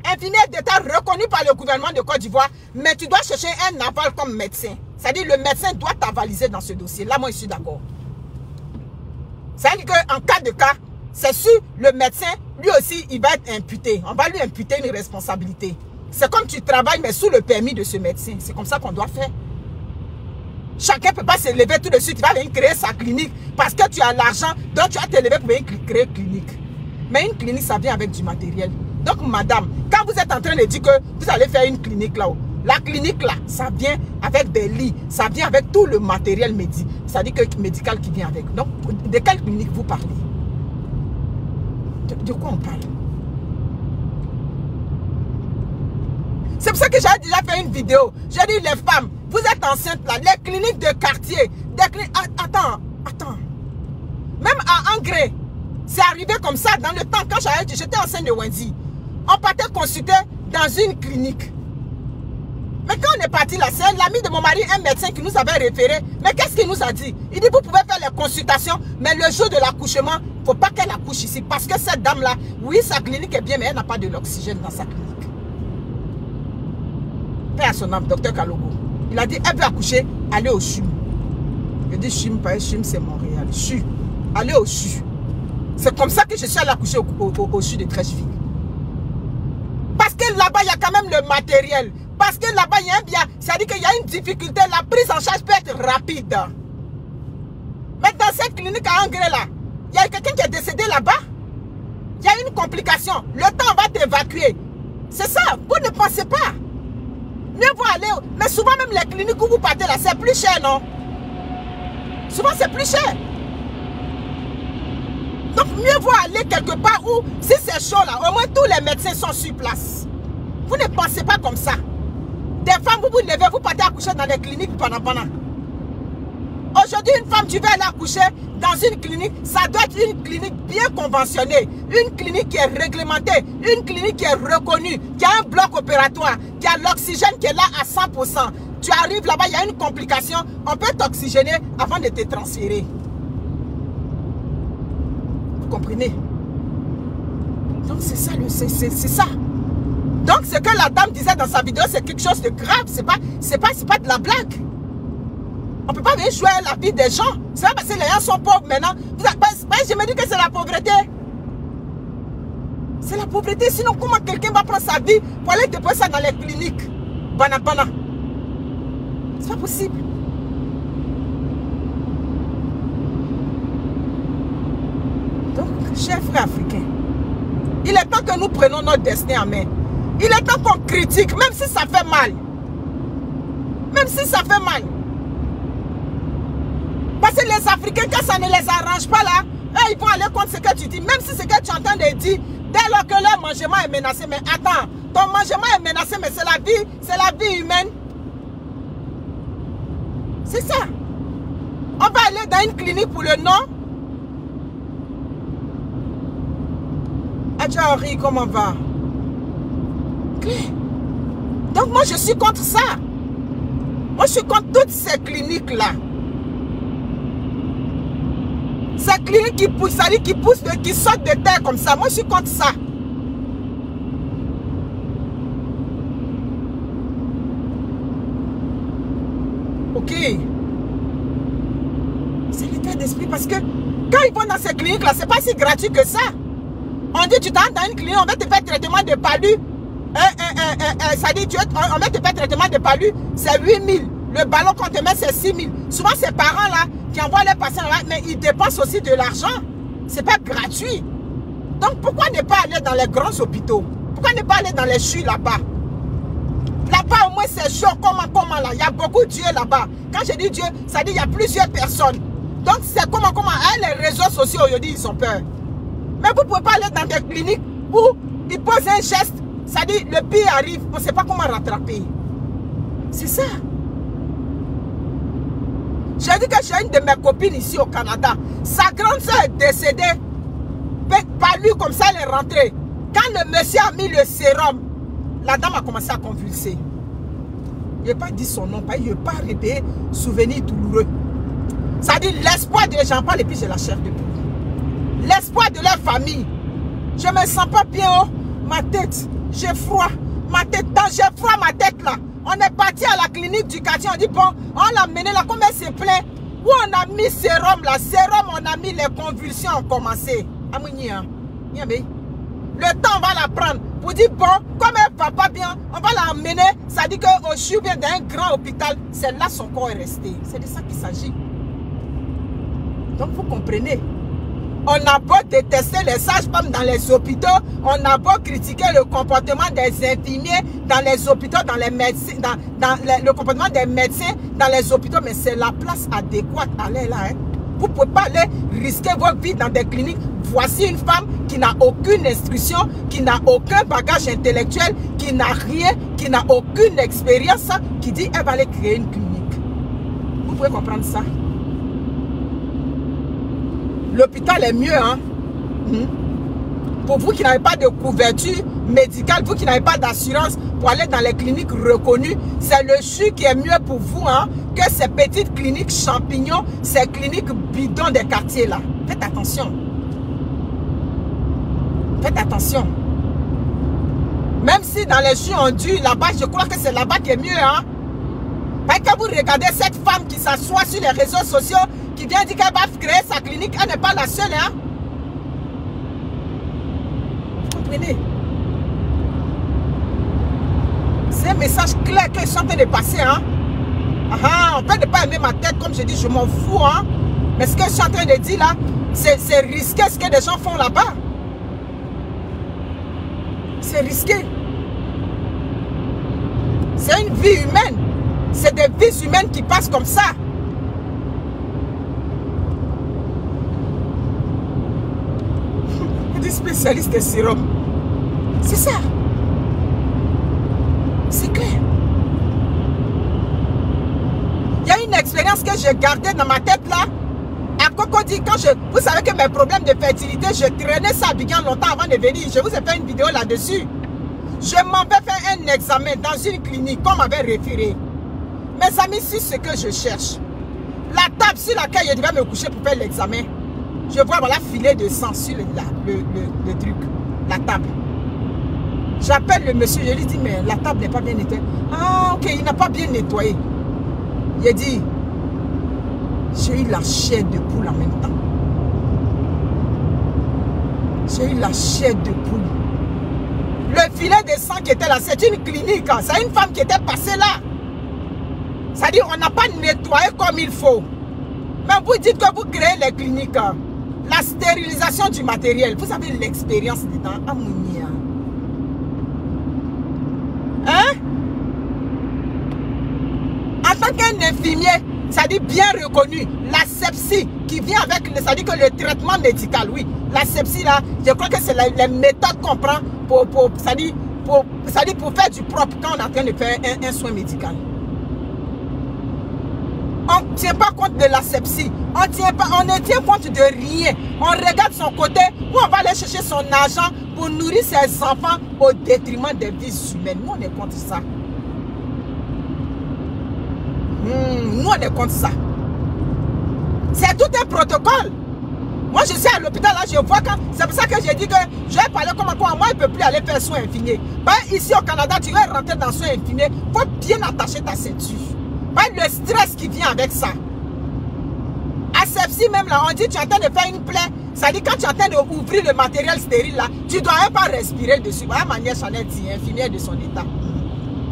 Infirmier d'État reconnu par le gouvernement de Côte d'Ivoire, mais tu dois chercher un aval comme médecin. C'est-à-dire le médecin doit t'avaliser dans ce dossier. Là, moi, je suis d'accord. C'est-à-dire qu'en cas de cas, c'est sûr, le médecin, lui aussi, il va être imputé. On va lui imputer une responsabilité. C'est comme tu travailles, mais sous le permis de ce médecin. C'est comme ça qu'on doit faire. Chacun ne peut pas se lever tout de suite. Il va venir créer sa clinique parce que tu as l'argent. Donc, tu vas te lever pour venir créer une clinique. Mais une clinique, ça vient avec du matériel. Donc, madame, quand vous êtes en train de dire que vous allez faire une clinique là-haut, la clinique là, ça vient avec des lits. Ça vient avec tout le matériel médical qui vient avec. Donc, de quelle clinique vous parlez? De quoi on parle? C'est pour ça que j'ai déjà fait une vidéo. J'ai dit, les femmes, vous êtes enceintes là, les cliniques de quartier, attends. Même à Angré, c'est arrivé comme ça dans le temps quand j'étais enceinte de Wendy. On partait consulter dans une clinique. Mais quand on est parti là, c'est l'ami de mon mari, un médecin qui nous avait référé. Mais qu'est-ce qu'il nous a dit? Il dit, vous pouvez faire les consultations, mais le jour de l'accouchement, il ne faut pas qu'elle accouche ici. Parce que cette dame-là, oui, sa clinique est bien, mais elle n'a pas de l'oxygène dans sa clinique. Paix à son âme, docteur Kalogo. Il a dit, elle veut accoucher, allez au CHUM. Je dis CHUM, pas CHUM, c'est Montréal. CHU. Allez au CHU. C'est comme ça que je suis allé accoucher au CHU de Trècheville. Parce que là-bas, il y a quand même le matériel. Parce que là-bas, il y a un bien. C'est-à-dire qu'il y a une difficulté. La prise en charge peut être rapide. Mais dans cette clinique à Angré, là, il y a quelqu'un qui est décédé là-bas. Il y a une complication. Le temps va t'évacuer. C'est ça. Vous ne pensez pas. Mieux vaut aller. Mais souvent, même les cliniques où vous partez là, c'est plus cher, non? Souvent, c'est plus cher. Donc, mieux vaut aller quelque part où, si c'est chaud là, au moins tous les médecins sont sur place. Vous ne pensez pas comme ça. Des femmes, vous vous levez, vous partez accoucher dans les cliniques pendant. Aujourd'hui, une femme, tu veux aller accoucher dans une clinique, ça doit être une clinique bien conventionnée, une clinique qui est réglementée, une clinique qui est reconnue, qui a un bloc opératoire, qui a l'oxygène qui est là à 100%. Tu arrives là-bas, il y a une complication, on peut t'oxygéner avant de te transférer. Vous comprenez? Donc c'est ça, c'est ça. Donc ce que la dame disait dans sa vidéo, c'est quelque chose de grave, c'est pas de la blague. On ne peut pas venir jouer la vie des gens. C'est pas parce que les gens sont pauvres maintenant. Je me dis que c'est la pauvreté. C'est la pauvreté. Sinon, comment quelqu'un va prendre sa vie pour aller déposer ça dans les cliniques? Bana. C'est pas possible. Donc, chers frères africains, il est temps que nous prenions notre destin en main. Il est temps qu'on critique, même si ça fait mal. Même si ça fait mal. Parce que les Africains, quand ça ne les arrange pas là, eux, ils vont aller contre ce que tu dis. Même si ce que tu es en train de dire, dès lors que leur mangement est menacé. Mais attends, ton mangement est menacé, mais c'est la vie humaine. C'est ça. On va aller dans une clinique pour le nom. Adjari, comment va? Donc moi, je suis contre ça. Moi, je suis contre toutes ces cliniques-là. Ces cliniques qui poussent, qui sortent de terre comme ça. Moi, je suis contre ça. Ok. C'est l'état d'esprit parce que quand ils vont dans ces cliniques-là, c'est pas si gratuit que ça. On dit, tu t'entres dans une clinique, on va te faire traitement de palu. Ça dit, on va te faire traitement de palu, c'est 8 000. Le ballon qu'on te met, c'est 6 000. Souvent, ces parents-là, qui envoient les patients là, mais ils dépensent aussi de l'argent. C'est pas gratuit. Donc, pourquoi ne pas aller dans les grands hôpitaux? Pourquoi ne pas aller dans les CHU là-bas? Là-bas, au moins, c'est chaud. Comment là? Il y a beaucoup de Dieu là-bas. Quand je dis Dieu, ça dit qu'il y a plusieurs personnes. Donc, c'est comment? Les réseaux sociaux, aujourd'hui, ils ont peur. Mais vous ne pouvez pas aller dans des cliniques où ils posent un geste. Ça dit, le pire arrive, on ne sait pas comment rattraper. C'est ça. J'ai dit que j'ai une de mes copines ici au Canada. Sa grande soeur est décédée. Par lui, comme ça, elle est rentrée. Quand le monsieur a mis le sérum, la dame a commencé à convulser. Il n'a pas dit son nom, il n'a pas répété souvenir douloureux. Ça dit l'espoir de gens parlent et puis j'ai la chair de poule. L'espoir de leur famille. Je ne me sens pas bien, oh, ma tête. J'ai froid. Ma tête, j'ai froid ma tête là. On est parti à la clinique du quartier, on dit bon, on l'a mené là, comme elle s'est plaint. Où on a mis sérum là, sérum, on a mis les convulsions ont commencé. Le temps, on va la prendre. Pour dire, bon, comme elle ne va pas bien, on va l'emmener. Ça dit qu'au CHU, bien d'un grand hôpital, c'est là son corps est resté. C'est de ça qu'il s'agit. Donc, vous comprenez. On a beau détester les sages-femmes dans les hôpitaux, on a beau critiquer le comportement des infirmiers dans les hôpitaux, dans les médecins, le comportement des médecins dans les hôpitaux, mais c'est la place adéquate. Allez là, hein. Vous ne pouvez pas aller risquer votre vie dans des cliniques. Voici une femme qui n'a aucune instruction, qui n'a aucun bagage intellectuel, qui n'a rien, qui n'a aucune expérience, qui dit elle va aller créer une clinique. Vous pouvez comprendre ça? L'hôpital est mieux, hein? Pour vous qui n'avez pas de couverture médicale, vous qui n'avez pas d'assurance pour aller dans les cliniques reconnues, c'est le CHU qui est mieux pour vous, hein, que ces petites cliniques champignons, ces cliniques bidons des quartiers là. Faites attention. Faites attention. Même si dans les CHU on dit là-bas, je crois que c'est là-bas qui est mieux, hein? Parce que vous regardez cette femme qui s'assoit sur les réseaux sociaux, qui vient dire qu'elle va créer sa clinique, elle n'est pas la seule, hein? Vous comprenez? C'est un message clair que je suis en train de passer, hein? On peut ne pas aimer ma tête, comme je dis, je m'en fous, hein? Mais ce que je suis en train de dire là, c'est risqué ce que les gens font là-bas. C'est risqué. C'est une vie humaine. C'est des vies humaines qui passent comme ça. Des spécialistes de sérum. C'est ça. C'est clair. Il y a une expérience que j'ai gardée dans ma tête là. À Cocody, quand vous savez que mes problèmes de fertilité, je traînais ça bien longtemps avant de venir. Je vous ai fait une vidéo là-dessus. Je m'en vais faire un examen dans une clinique qu'on m'avait référé. Mes amis, c'est ce que je cherche. La table sur laquelle je devais me coucher pour faire l'examen, je vois voilà filet de sang sur le truc, la table. J'appelle le monsieur, je lui dis, mais la table n'est pas bien nettoyée. Ah, ok, il n'a pas bien nettoyé. Il dit, j'ai eu la chair de poule en même temps. J'ai eu la chair de poule. Le filet de sang qui était là, c'est une clinique. C'est une femme qui était passée là. C'est-à-dire on n'a pas nettoyé comme il faut. Mais vous dites que vous créez les cliniques. La stérilisation du matériel. Vous avez l'expérience dedans. Amounia. Hein? En tant qu'un infirmier, c'est-à-dire bien reconnu, l'asepsie qui vient avec, c'est-à-dire que le traitement médical, oui. L'asepsie là, je crois que c'est les méthodes qu'on prend pour faire du propre quand on est en train de faire un soin médical. On ne tient pas compte de l'asepsie. On ne tient compte de rien. On regarde son côté où on va aller chercher son argent pour nourrir ses enfants au détriment des vies humaines. Nous, on est contre ça. Nous, on est contre ça. C'est tout un protocole. Moi, je suis à l'hôpital, là, je vois quand... C'est pour ça que j'ai dit que je vais parler comme quoi. Moi, il ne peut plus aller faire soins infirmiers. Ici, au Canada, tu vas rentrer dans soins infirmiers. Il faut bien attacher ta ceinture. Le stress qui vient avec ça. Asepsie même là, on dit tu es en train de faire une plaie. Ça dit quand tu es en train d'ouvrir le matériel stérile là, tu ne dois même pas respirer dessus. Voilà Manière Chanel dit, infirmière de son état.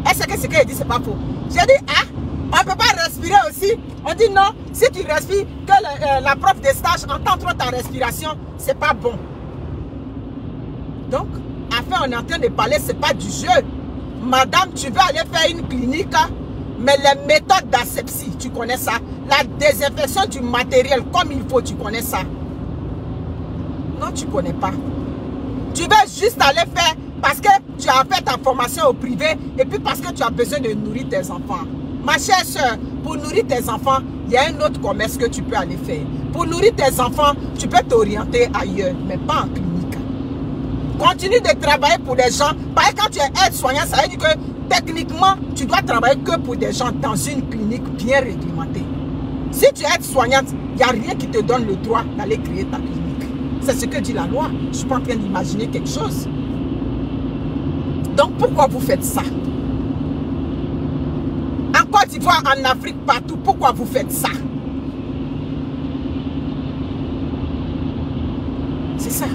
Est-ce que ce qu'elle dit c'est pas faux? J'ai dit ah, on ne peut pas respirer aussi. On dit non, si tu respires, que la prof de stage entend trop ta respiration, c'est pas bon. Donc, enfin on est en train de parler, c'est pas du jeu. Madame, tu veux aller faire une clinique hein? Mais les méthodes d'asepsie, tu connais ça. La désinfection du matériel comme il faut, tu connais ça. Non, tu ne connais pas. Tu veux juste aller faire parce que tu as fait ta formation au privé et puis parce que tu as besoin de nourrir tes enfants. Ma chère soeur, pour nourrir tes enfants, il y a un autre commerce que tu peux aller faire. Pour nourrir tes enfants, tu peux t'orienter ailleurs, mais pas en clinique. Continue de travailler pour des gens. Parce que quand tu es aide-soignant, ça veut dire que techniquement, tu dois travailler que pour des gens dans une clinique bien réglementée. Si tu es soignante, il n'y a rien qui te donne le droit d'aller créer ta clinique. C'est ce que dit la loi. Je ne suis pas en train d'imaginer quelque chose. Donc, pourquoi vous faites ça? En Côte d'Ivoire, en Afrique, partout, pourquoi vous faites ça? C'est ça.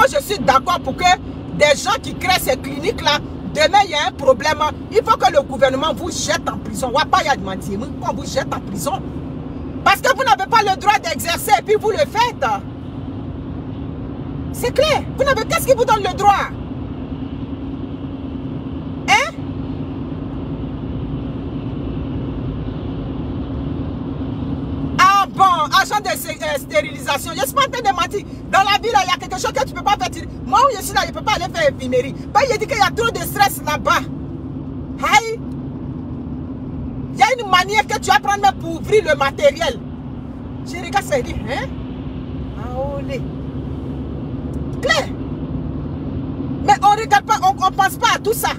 moi je suis d'accord pour que des gens qui créent ces cliniques-là, demain il y a un problème, il faut que le gouvernement vous jette en prison. Qu'on vous jette en prison. Parce que vous n'avez pas le droit d'exercer et puis vous le faites. C'est clair. Vous n'avez qu'est-ce qui vous donne le droit? Hein? Ah bon, agent de stérilisation. Je suis pas en train de mentir. Dans la ville, il y a quelque chose que tu ne peux pas faire. Moi où je suis là, je ne peux pas aller faire infirmerie. Il dit qu'il y a trop de stress là-bas. Aïe. Il y a une manière que tu vas prendre pour ouvrir le matériel. Je regarde ça et dis, hein? Ah, olé. Clair. Mais on ne regarde pas, on ne pense pas à tout ça.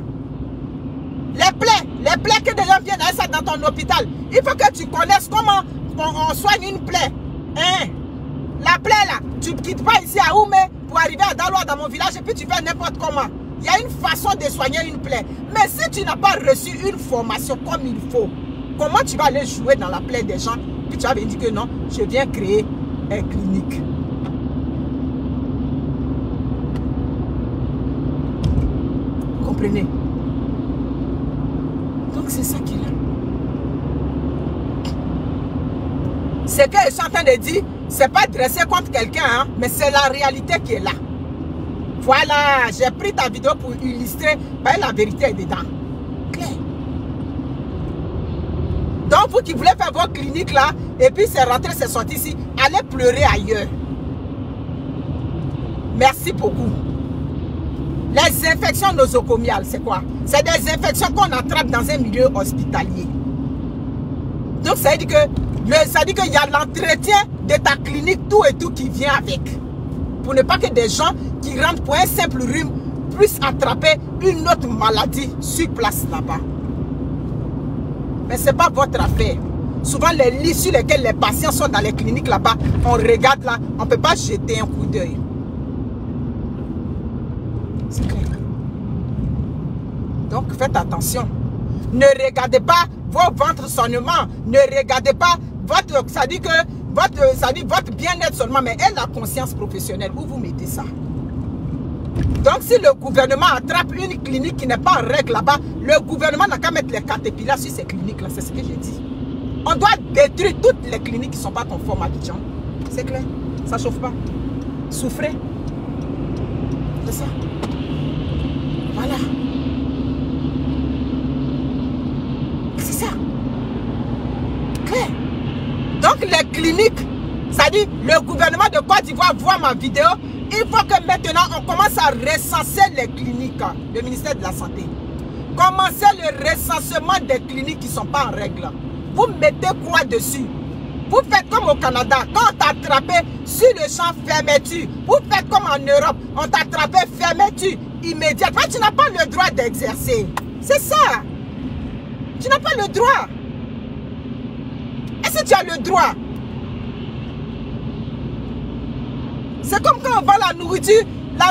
Les plaies que des gens viennent à ça dans ton hôpital. Il faut que tu connaisses comment on soigne une plaie. Hein? La plaie là, tu ne quittes pas ici à Oumé pour arriver à Daloa dans mon village et puis tu fais n'importe comment. Il y a une façon de soigner une plaie. Mais si tu n'as pas reçu une formation comme il faut, comment tu vas aller jouer dans la plaie des gens? Puis tu vas venir dire que non, je viens créer une clinique. Vous comprenez? Donc c'est ça qui est là. Ce que je suis en train de dire, c'est pas dressé contre quelqu'un, hein, mais c'est la réalité qui est là. Voilà, j'ai pris ta vidéo pour illustrer, ben, la vérité est dedans. Claire. Donc vous qui voulez faire votre clinique là, et puis c'est rentré, c'est sorti ici, allez pleurer ailleurs. Merci beaucoup. Les infections nosocomiales, c'est quoi? C'est des infections qu'on attrape dans un milieu hospitalier. Donc ça veut dire que qu'il y a l'entretien de ta clinique, tout et tout qui vient avec. Pour ne pas que des gens qui rentrent pour un simple rhume puissent attraper une autre maladie sur place là-bas. Mais ce n'est pas votre affaire. Souvent, les lits sur lesquels les patients sont dans les cliniques là-bas, on regarde là, on ne peut pas jeter un coup d'œil. C'est clair. Donc, faites attention. Ne regardez pas vos ventres seulement. Ne regardez pas votre... Ça dit que votre bien-être seulement, mais et la conscience professionnelle. Où vous mettez ça? Donc, si le gouvernement attrape une clinique qui n'est pas en règle là-bas, le gouvernement n'a qu'à mettre les caterpillars sur ces cliniques-là. C'est ce que j'ai dit. On doit détruire toutes les cliniques qui ne sont pas conformes à Abidjan. C'est clair. Ça ne chauffe pas. Souffrez. C'est ça. Voilà. C'est ça. Clair. Donc, les cliniques, ça dit, le gouvernement de Côte d'Ivoire voit ma vidéo. Il faut que maintenant, on commence à recenser les cliniques, le ministère de la Santé. Commencez le recensement des cliniques qui ne sont pas en règle. Vous mettez quoi dessus? Vous faites comme au Canada. Quand on t'a attrapé sur le champ, fermeture. Vous faites comme en Europe. On t'a attrapé, fermeture immédiate. Tu n'as pas le droit d'exercer. C'est ça. Tu n'as pas le droit. Est-ce que tu as le droit? C'est comme quand on vend la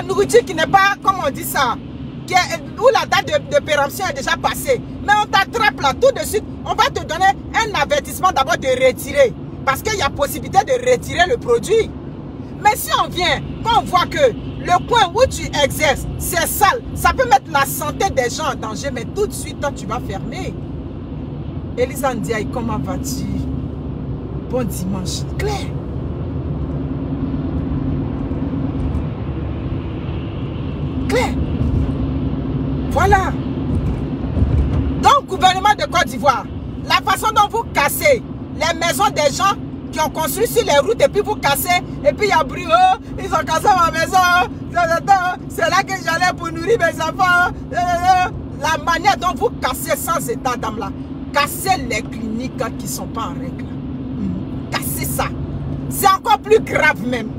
nourriture qui n'est pas, comme on dit ça, où la date de péremption est déjà passée. Mais on t'attrape là, tout de suite, on va te donner un avertissement d'abord de retirer. Parce qu'il y a possibilité de retirer le produit. Mais si on vient, quand on voit que le coin où tu exerces, c'est sale, ça peut mettre la santé des gens en danger, mais tout de suite, toi, tu vas fermer. Elisa Ndiaye, comment vas-tu? Bon dimanche. Claire. Claire. Voilà. Donc, gouvernement de Côte d'Ivoire, la façon dont vous cassez les maisons des gens qui ont construit sur les routes et puis vous cassez, et puis il y a bruit, oh, ils ont cassé ma maison, c'est là que j'allais pour nourrir mes enfants. La manière dont vous cassez sans état d'âme là, cassez les cliniques qui ne sont pas en règle. Cassez ça. C'est encore plus grave même.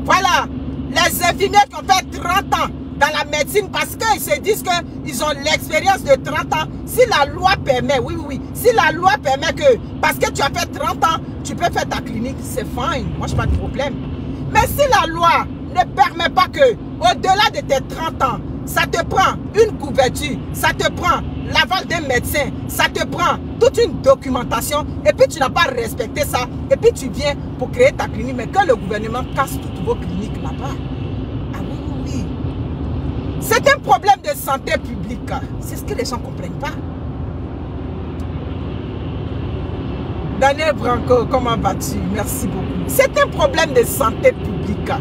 Voilà. Les infirmiers qui ont fait 30 ans dans la médecine parce qu'ils se disent qu'ils ont l'expérience de 30 ans. Si la loi permet, oui, si la loi permet que, parce que tu as fait 30 ans, tu peux faire ta clinique, c'est fine. Moi, je n'ai pas de problème. Mais si la loi ne permet pas que, au-delà de tes 30 ans, ça te prend une couverture, ça te prend l'aval d'un médecin, ça te prend toute une documentation, et puis tu n'as pas respecté ça, et puis tu viens pour créer ta clinique, mais que le gouvernement casse toutes vos cliniques là-bas. C'est un problème de santé publique. C'est ce que les gens ne comprennent pas. Daniel Branco, comment vas-tu? Merci beaucoup. C'est un problème de santé publique.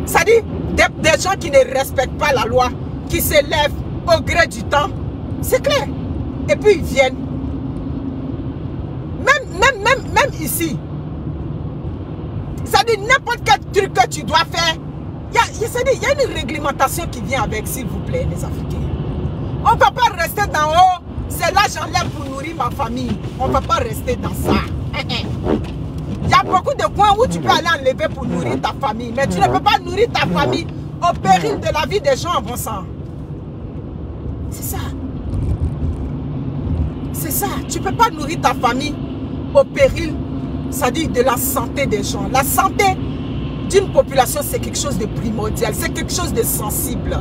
Ça dit, des gens qui ne respectent pas la loi, qui se lèvent au gré du temps. C'est clair. Et puis ils viennent. Même ici. Ça dit, n'importe quel truc que tu dois faire, il y a une réglementation qui vient avec, s'il vous plaît, les Africains. On ne peut pas rester d'en haut. C'est là j'enlève pour nourrir ma famille. On ne peut pas rester dans ça. Il y a beaucoup de points où tu peux aller enlever pour nourrir ta famille. Mais tu ne peux pas nourrir ta famille au péril de la vie des gens en bon sang. C'est ça. C'est ça. Tu ne peux pas nourrir ta famille au péril, c'est-à-dire de la santé des gens. La santé d'une population, c'est quelque chose de primordial. C'est quelque chose de sensible.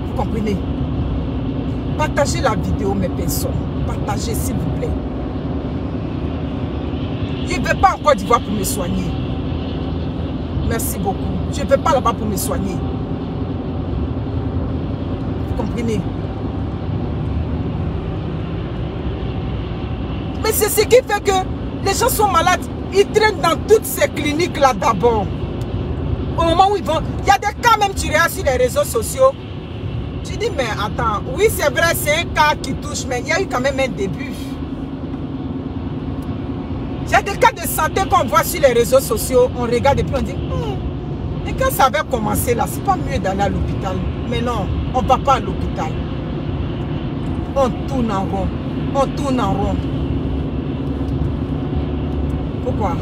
Vous comprenez? Partagez la vidéo, mes personnes. Partagez, s'il vous plaît. Je ne vais pas en Côte d'Ivoire pour me soigner. Merci beaucoup. Je ne vais pas là-bas pour me soigner. Vous comprenez? Mais c'est ce qui fait que les gens sont malades. Ils traînent dans toutes ces cliniques-là d'abord. Au moment où ils vont... Il y a des cas même, tu regardes sur les réseaux sociaux. Tu dis, mais attends, oui, c'est vrai, c'est un cas qui touche, mais il y a eu quand même un début. Il y a des cas de santé qu'on voit sur les réseaux sociaux, on regarde et puis on dit, et quand ça va commencer là, c'est pas mieux d'aller à l'hôpital. Mais non, on ne va pas à l'hôpital. On tourne en rond. On tourne en rond. Pourquoi?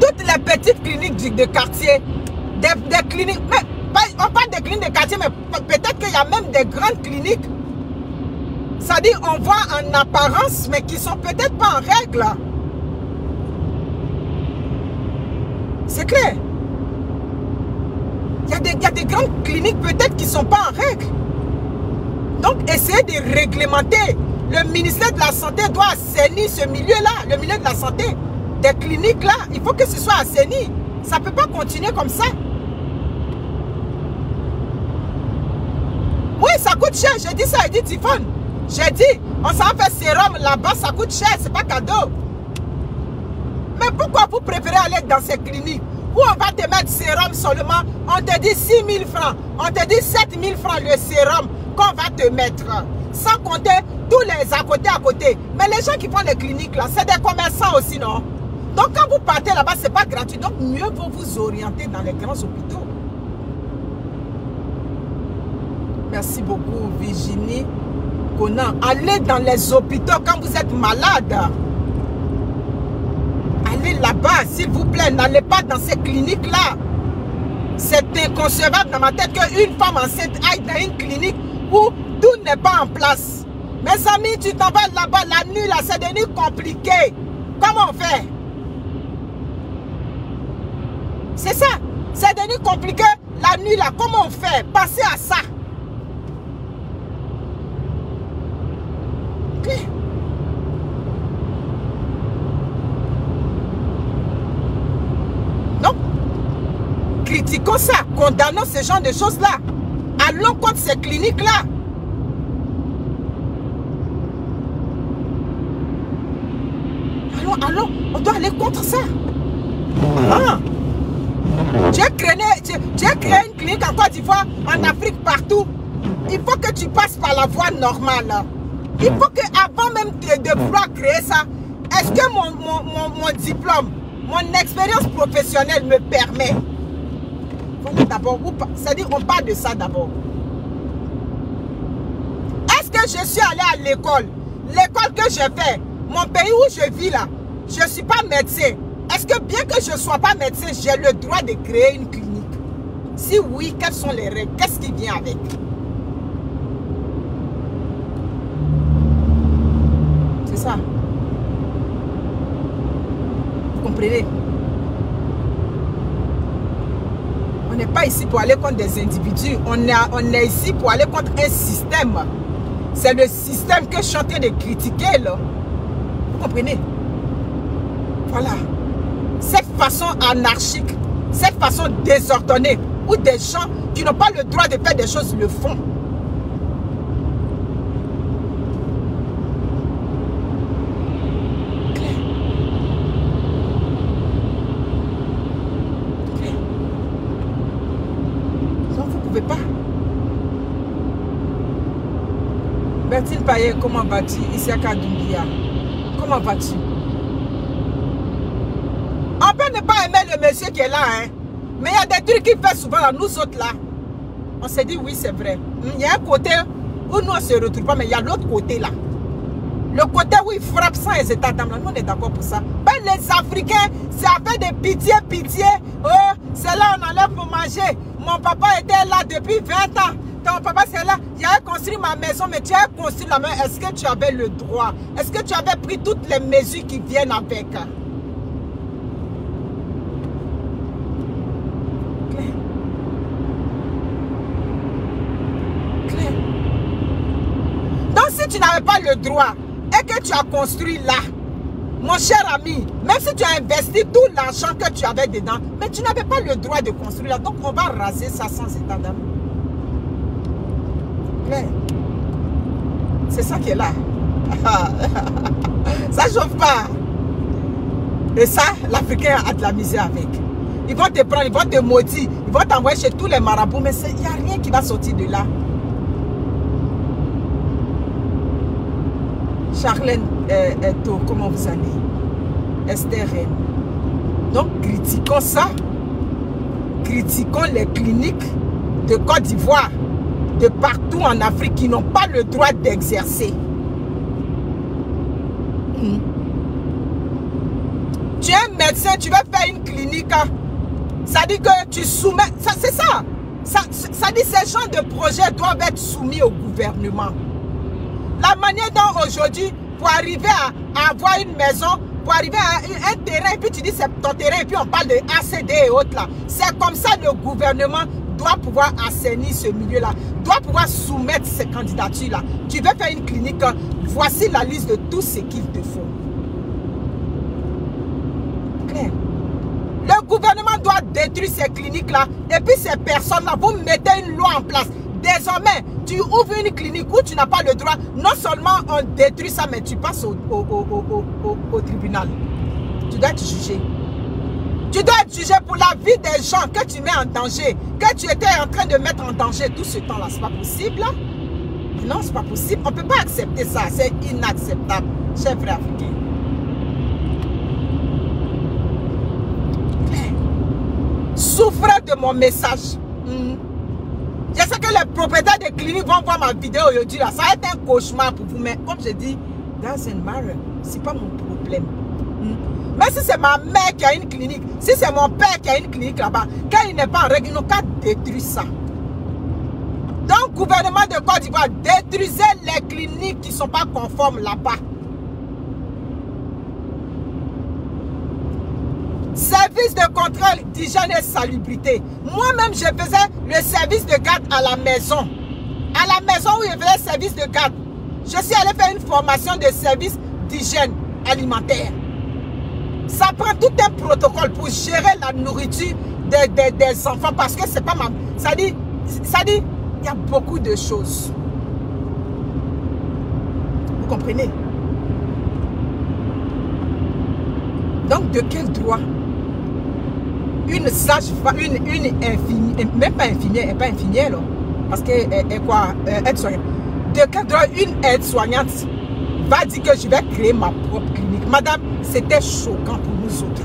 Toutes les petites cliniques de quartier, des cliniques, mais on parle des cliniques de quartier, mais peut-être qu'il y a même des grandes cliniques. Ça dit, on voit en apparence, mais qui ne sont peut-être pas en règle. C'est clair. Il y a des grandes cliniques peut-être qui ne sont pas en règle. Donc, essayez de réglementer. Le ministère de la Santé doit assainir ce milieu-là, le milieu de la santé. Des cliniques-là, il faut que ce soit assaini. Ça ne peut pas continuer comme ça. Oui, ça coûte cher. J'ai dit ça, Edith Tiffon. J'ai dit, on s'en fait sérum là-bas, ça coûte cher, c'est pas cadeau. Mais pourquoi vous préférez aller dans ces cliniques où on va te mettre sérum seulement, on te dit 6 000 francs, on te dit 7 000 francs le sérum qu'on va te mettre. Sans compter tous les à côté. Mais les gens qui font les cliniques là, c'est des commerçants aussi, non? Donc quand vous partez là-bas, c'est pas gratuit. Donc mieux vaut vous orienter dans les grands hôpitaux. Merci beaucoup, Virginie. Allez dans les hôpitaux quand vous êtes malade. Allez là-bas, s'il vous plaît. N'allez pas dans ces cliniques-là. C'est inconcevable dans ma tête qu'une femme enceinte aille dans une clinique où tout n'est pas en place. Mes amis, tu t'en vas là-bas la nuit, là, c'est devenu compliqué. Comment on fait? C'est ça. C'est devenu compliqué la nuit, là. Comment on fait? Passez à ça. Donc, critiquons ça, condamnons ce genre de choses-là. Allons contre ces cliniques-là. Allons, on doit aller contre ça. Tu as créé une clinique en Côte d'Ivoire, en Afrique, partout. Il faut que tu passes par la voie normale. Il faut qu'avant même de vouloir créer ça, est-ce que mon diplôme, mon expérience professionnelle me permet? D'abord, c'est-à-dire on parle de ça d'abord. Est-ce que je suis allé à l'école? L'école que j'ai fait, mon pays où je vis là, je ne suis pas médecin. Est-ce que bien que je ne sois pas médecin, j'ai le droit de créer une clinique? Si oui, quelles sont les règles? Qu'est-ce qui vient avec? C'est ça. Vous comprenez? On n'est pas ici pour aller contre des individus. On est ici pour aller contre un système. C'est le système que je suis en train de critiquer là. Vous comprenez? Voilà. cette façon anarchique, cette façon désordonnée, où des gens qui n'ont pas le droit de faire des choses le font. Claire. Claire. Non, vous ne pouvez pas. Bertine Payet, comment vas-tu? Isiaka Doumbia, comment vas-tu? On peut ne pas aimer le monsieur qui est là, hein. Mais il y a des trucs qu'il fait souvent là, nous autres là. On s'est dit oui, c'est vrai. Il y a un côté où nous on ne se retrouve pas, mais il y a l'autre côté là. Le côté où il frappe sans les états d'âme là, nous on est d'accord pour ça. Ben, les Africains, c'est affaire de pitié, pitié. Oh, c'est là on enlève pour manger. Mon papa était là depuis 20 ans. Ton papa c'est là, il a construit ma maison, mais tu as construit la maison. Est-ce que tu avais le droit? Est-ce que tu avais pris toutes les mesures qui viennent avec? Tu n'avais pas le droit et que tu as construit là, mon cher ami, même si tu as investi tout l'argent que tu avais dedans, mais tu n'avais pas le droit de construire là. Donc on va raser ça sans état d'âme. C'est ça qui est là. Ça chauffe pas. Et ça, l'Africain a de la misère avec. Ils vont te prendre, ils vont te maudire, ils vont t'envoyer chez tous les marabouts, mais il n'y a rien qui va sortir de là. Charlène Eto, comment vous allez? Esther Rennes. Donc, critiquons ça. Critiquons les cliniques de Côte d'Ivoire, de partout en Afrique qui n'ont pas le droit d'exercer. Tu es un médecin, tu vas faire une clinique. Ça dit que tu soumets. C'est ça. Ça dit que ces gens de projets doivent être soumis au gouvernement. La manière dont aujourd'hui, pour arriver à avoir une maison, pour arriver à un terrain, et puis tu dis c'est ton terrain, et puis on parle de ACD et autres là. C'est comme ça le gouvernement doit pouvoir assainir ce milieu-là, doit pouvoir soumettre ces candidatures-là. Tu veux faire une clinique, voici la liste de tout ce qu'il te faut. Claire. Le gouvernement doit détruire ces cliniques-là, et puis ces personnes-là, vous mettez une loi en place. Désormais, tu ouvres une clinique où tu n'as pas le droit. Non seulement on détruit ça, mais tu passes au tribunal. Tu dois être jugé. Tu dois être jugé pour la vie des gens que tu mets en danger. Que tu étais en train de mettre en danger tout ce temps-là. C'est pas possible. Non, c'est pas possible. On ne peut pas accepter ça. C'est inacceptable, chers frères africains. Souffrez de mon message. Je sais que les propriétaires de cliniques vont voir ma vidéo aujourd'hui. Ça va être un cauchemar pour vous. Mais comme je dis, doesn't matter. Ce n'est pas mon problème. Mais si c'est ma mère qui a une clinique, si c'est mon père qui a une clinique là-bas, quand il n'est pas en règle, ils n'ont qu'à détruire ça. Donc, gouvernement de Côte d'Ivoire, détruisez les cliniques qui ne sont pas conformes là-bas. Service de contrôle d'hygiène et salubrité. Moi-même, je faisais le service de garde à la maison. À la maison où je faisais service de garde, je suis allé faire une formation de service d'hygiène alimentaire. Ça prend tout un protocole pour gérer la nourriture des enfants parce que c'est pas ma... Ça dit, il y a beaucoup de choses. Vous comprenez? Donc, de quel droit une sage-femme, une infirmière, même pas infirmière, elle n'est pas infirmière, là, parce qu'elle est quoi, aide-soignante. De quel droit une aide-soignante va dire que je vais créer ma propre clinique? Madame, c'était choquant pour nous autres.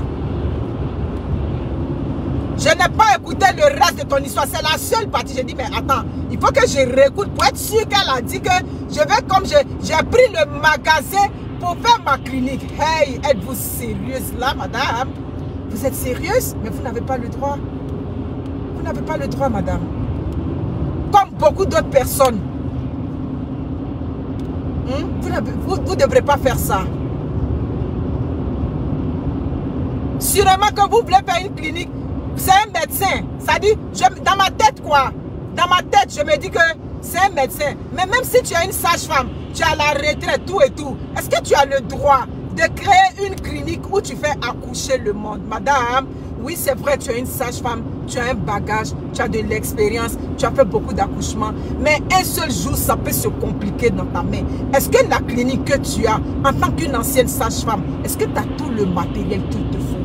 Je n'ai pas écouté le reste de ton histoire, c'est la seule partie. J'ai dit, mais attends, il faut que je réécoute pour être sûr qu'elle a dit que je vais, comme j'ai pris le magasin pour faire ma clinique. Hey, êtes-vous sérieuse là, madame? Vous êtes sérieuse? Mais vous n'avez pas le droit. Vous n'avez pas le droit, madame. Comme beaucoup d'autres personnes. Vous ne devrez pas faire ça. Sûrement que vous voulez faire une clinique. C'est un médecin. Ça dit, dans ma tête quoi? Dans ma tête, je me dis que c'est un médecin. Mais même si tu as une sage-femme, tu as la retraite, tout et tout. Est-ce que tu as le droit de créer une clinique où tu fais accoucher le monde. Madame, oui, c'est vrai, tu es une sage-femme, tu as un bagage, tu as de l'expérience, tu as fait beaucoup d'accouchements, mais un seul jour, ça peut se compliquer dans ta main. Est-ce que la clinique que tu as, en tant qu'une ancienne sage-femme, est-ce que tu as tout le matériel qu'il te faut?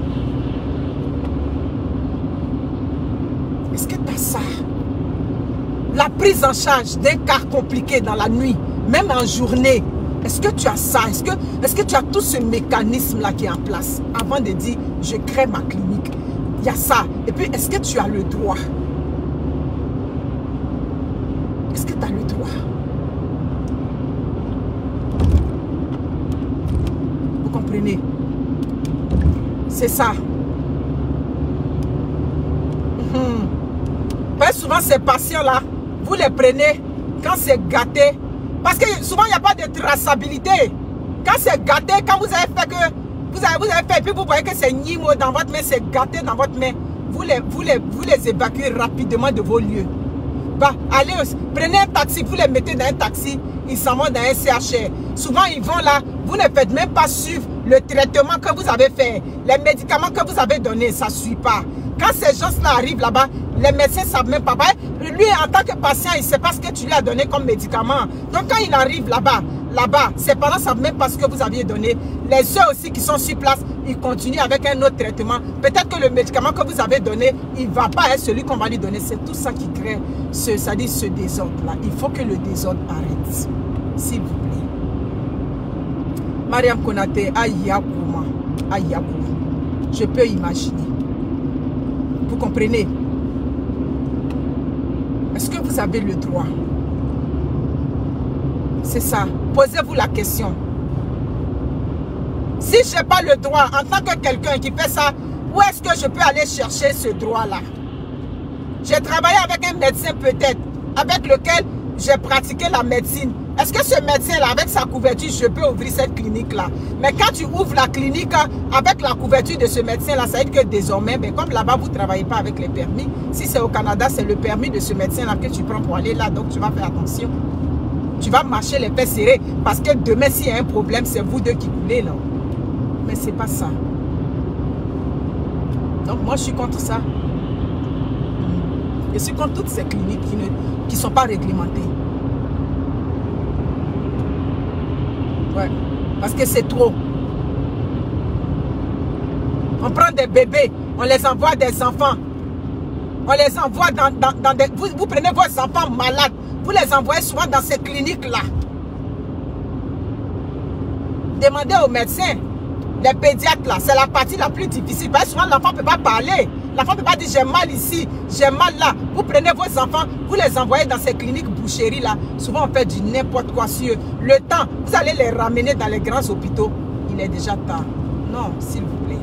Est-ce que tu as ça? La prise en charge d'un cas compliqué dans la nuit, même en journée, est-ce que tu as ça? Est-ce que tu as tout ce mécanisme-là qui est en place avant de dire, je crée ma clinique? Il y a ça. Et puis, est-ce que tu as le droit? Est-ce que tu as le droit? Vous comprenez? C'est ça. Souvent, ces patients-là, vous les prenez quand c'est gâté. Parce que souvent, il n'y a pas de traçabilité. Quand c'est gâté, quand vous avez fait que... Vous avez fait, et puis vous voyez que c'est nimo dans votre main, c'est gâté dans votre main. Vous les évacuez rapidement de vos lieux. Bah, allez, prenez un taxi, vous les mettez dans un taxi, ils s'en vont dans un CHR. Souvent, ils vont là, vous ne faites même pas suivre le traitement que vous avez fait. Les médicaments que vous avez donnés, ça ne suit pas. Quand ces gens-là arrivent là-bas, les médecins ne savent même pas. Lui, en tant que patient, il ne sait pas ce que tu lui as donné comme médicament. Donc, quand il arrive là-bas, ses parents ne savent même pas ce que vous aviez donné. Les soeurs aussi qui sont sur place, ils continuent avec un autre traitement. Peut-être que le médicament que vous avez donné, il ne va pas être celui qu'on va lui donner. C'est tout ça qui crée ce désordre-là. Il faut que le désordre arrête. S'il vous plaît. Mariam Konaté, Ayakouma. Ayakouma. Je peux imaginer. Vous comprenez? Est-ce que vous avez le droit? C'est ça. Posez-vous la question. Si je n'ai pas le droit, en tant que quelqu'un qui fait ça, où est-ce que je peux aller chercher ce droit-là? J'ai travaillé avec un médecin peut-être, avec lequel j'ai pratiqué la médecine. Est-ce que ce médecin-là, avec sa couverture, je peux ouvrir cette clinique-là? Mais quand tu ouvres la clinique avec la couverture de ce médecin-là, ça veut dire que désormais, ben, comme là-bas, vous ne travaillez pas avec les permis. Si c'est au Canada, c'est le permis de ce médecin-là que tu prends pour aller là. Donc, tu vas faire attention. Tu vas marcher les fesses serrées. Parce que demain, s'il y a un problème, c'est vous deux qui coulez là. Mais ce n'est pas ça. Donc, moi, je suis contre ça. Je suis contre toutes ces cliniques qui ne sont pas réglementées. Ouais. Parce que c'est trop. On prend des bébés, on les envoie des enfants. On les envoie dans des... Vous prenez vos enfants malades, vous les envoyez souvent dans ces cliniques-là. Demandez aux médecins, les pédiatres là, c'est la partie la plus difficile. Parce que souvent l'enfant ne peut pas parler. L'enfant ne peut pas dire j'ai mal ici, j'ai mal là. Vous prenez vos enfants, vous les envoyez dans ces cliniques boucheries là. Souvent on fait du n'importe quoi sur eux. Le temps, vous allez les ramener dans les grands hôpitaux. Il est déjà tard. Non, s'il vous plaît.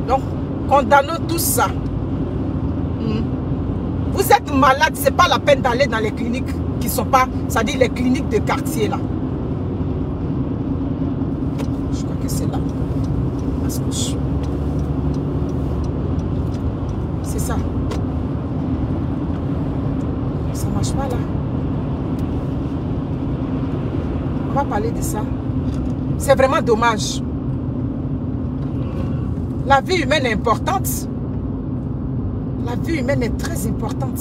Donc, condamnons tout ça. Vous êtes malade, ce n'est pas la peine d'aller dans les cliniques qui ne sont pas, c'est-à-dire les cliniques de quartier là. Je crois que c'est là. C'est ça. Ça ne marche pas là. On va parler de ça. C'est vraiment dommage. La vie humaine est importante. La vie humaine est très importante.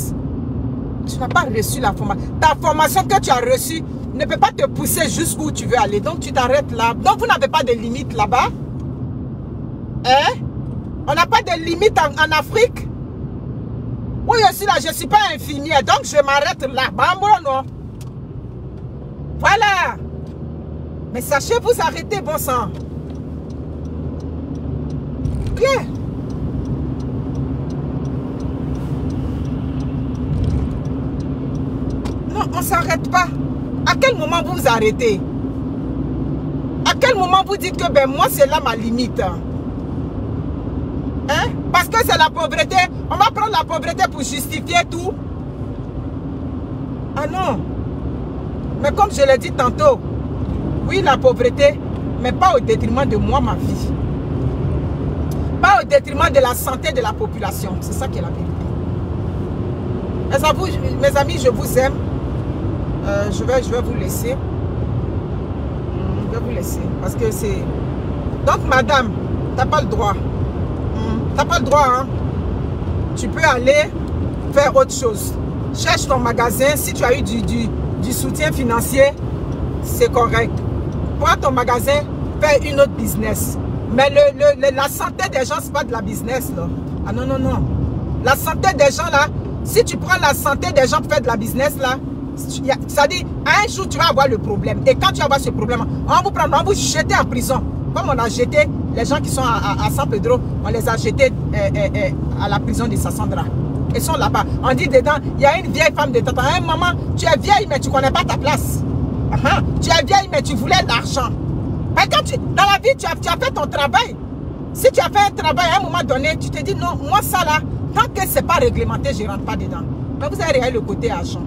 Tu n'as pas reçu la formation. Ta formation que tu as reçue ne peut pas te pousser jusqu'où tu veux aller. Donc tu t'arrêtes là. Donc vous n'avez pas de limite là-bas. Hein? On n'a pas de limite en Afrique. Oui, aussi là, je ne suis pas infirmière. Donc je m'arrête là. Non. Voilà. Mais sachez vous arrêter, bon sang. Claire. Non, on ne s'arrête pas. À quel moment vous vous arrêtez? À quel moment vous dites que ben moi c'est là ma limite? Hein? Parce que c'est la pauvreté. On va prendre la pauvreté pour justifier tout. Ah non. Mais comme je l'ai dit tantôt, oui la pauvreté, mais pas au détriment de moi, ma vie. Pas au détriment de la santé de la population. C'est ça qui est la vérité. Mes amis, je vous aime. Je vais vous laisser. Je vais vous laisser. Parce que c'est... Donc, madame, tu n'as pas le droit. Tu n'as pas le droit, hein. Tu peux aller faire autre chose. Cherche ton magasin. Si tu as eu du soutien financier, c'est correct. Prends ton magasin, fais une autre business. Mais la santé des gens, ce n'est pas de la business, là. Ah non, non, non. La santé des gens, là, si tu prends la santé des gens pour faire de la business, là, ça dit, un jour, tu vas avoir le problème. Et quand tu vas avoir ce problème, on va vous prendre, on va vous jeter en prison. Comme on a jeté les gens qui sont à San Pedro, on les a jetés à la prison de Sassandra. Ils sont là-bas. On dit dedans, il y a une vieille femme de tata. Hein, maman, tu es vieille, mais tu ne connais pas ta place. Tu es vieille, mais tu voulais l'argent. Dans la vie, tu as fait ton travail. Si tu as fait un travail à un moment donné, tu te dis non, moi ça là, tant que ce n'est pas réglementé, je ne rentre pas dedans. Mais vous avez regardé le côté argent.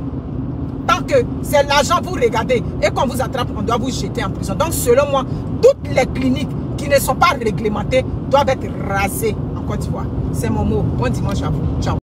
Tant que c'est l'argent, vous regardez et qu'on vous attrape, on doit vous jeter en prison. Donc selon moi, toutes les cliniques qui ne sont pas réglementées doivent être rasées en Côte d'Ivoire. C'est mon mot. Bon dimanche à vous. Ciao.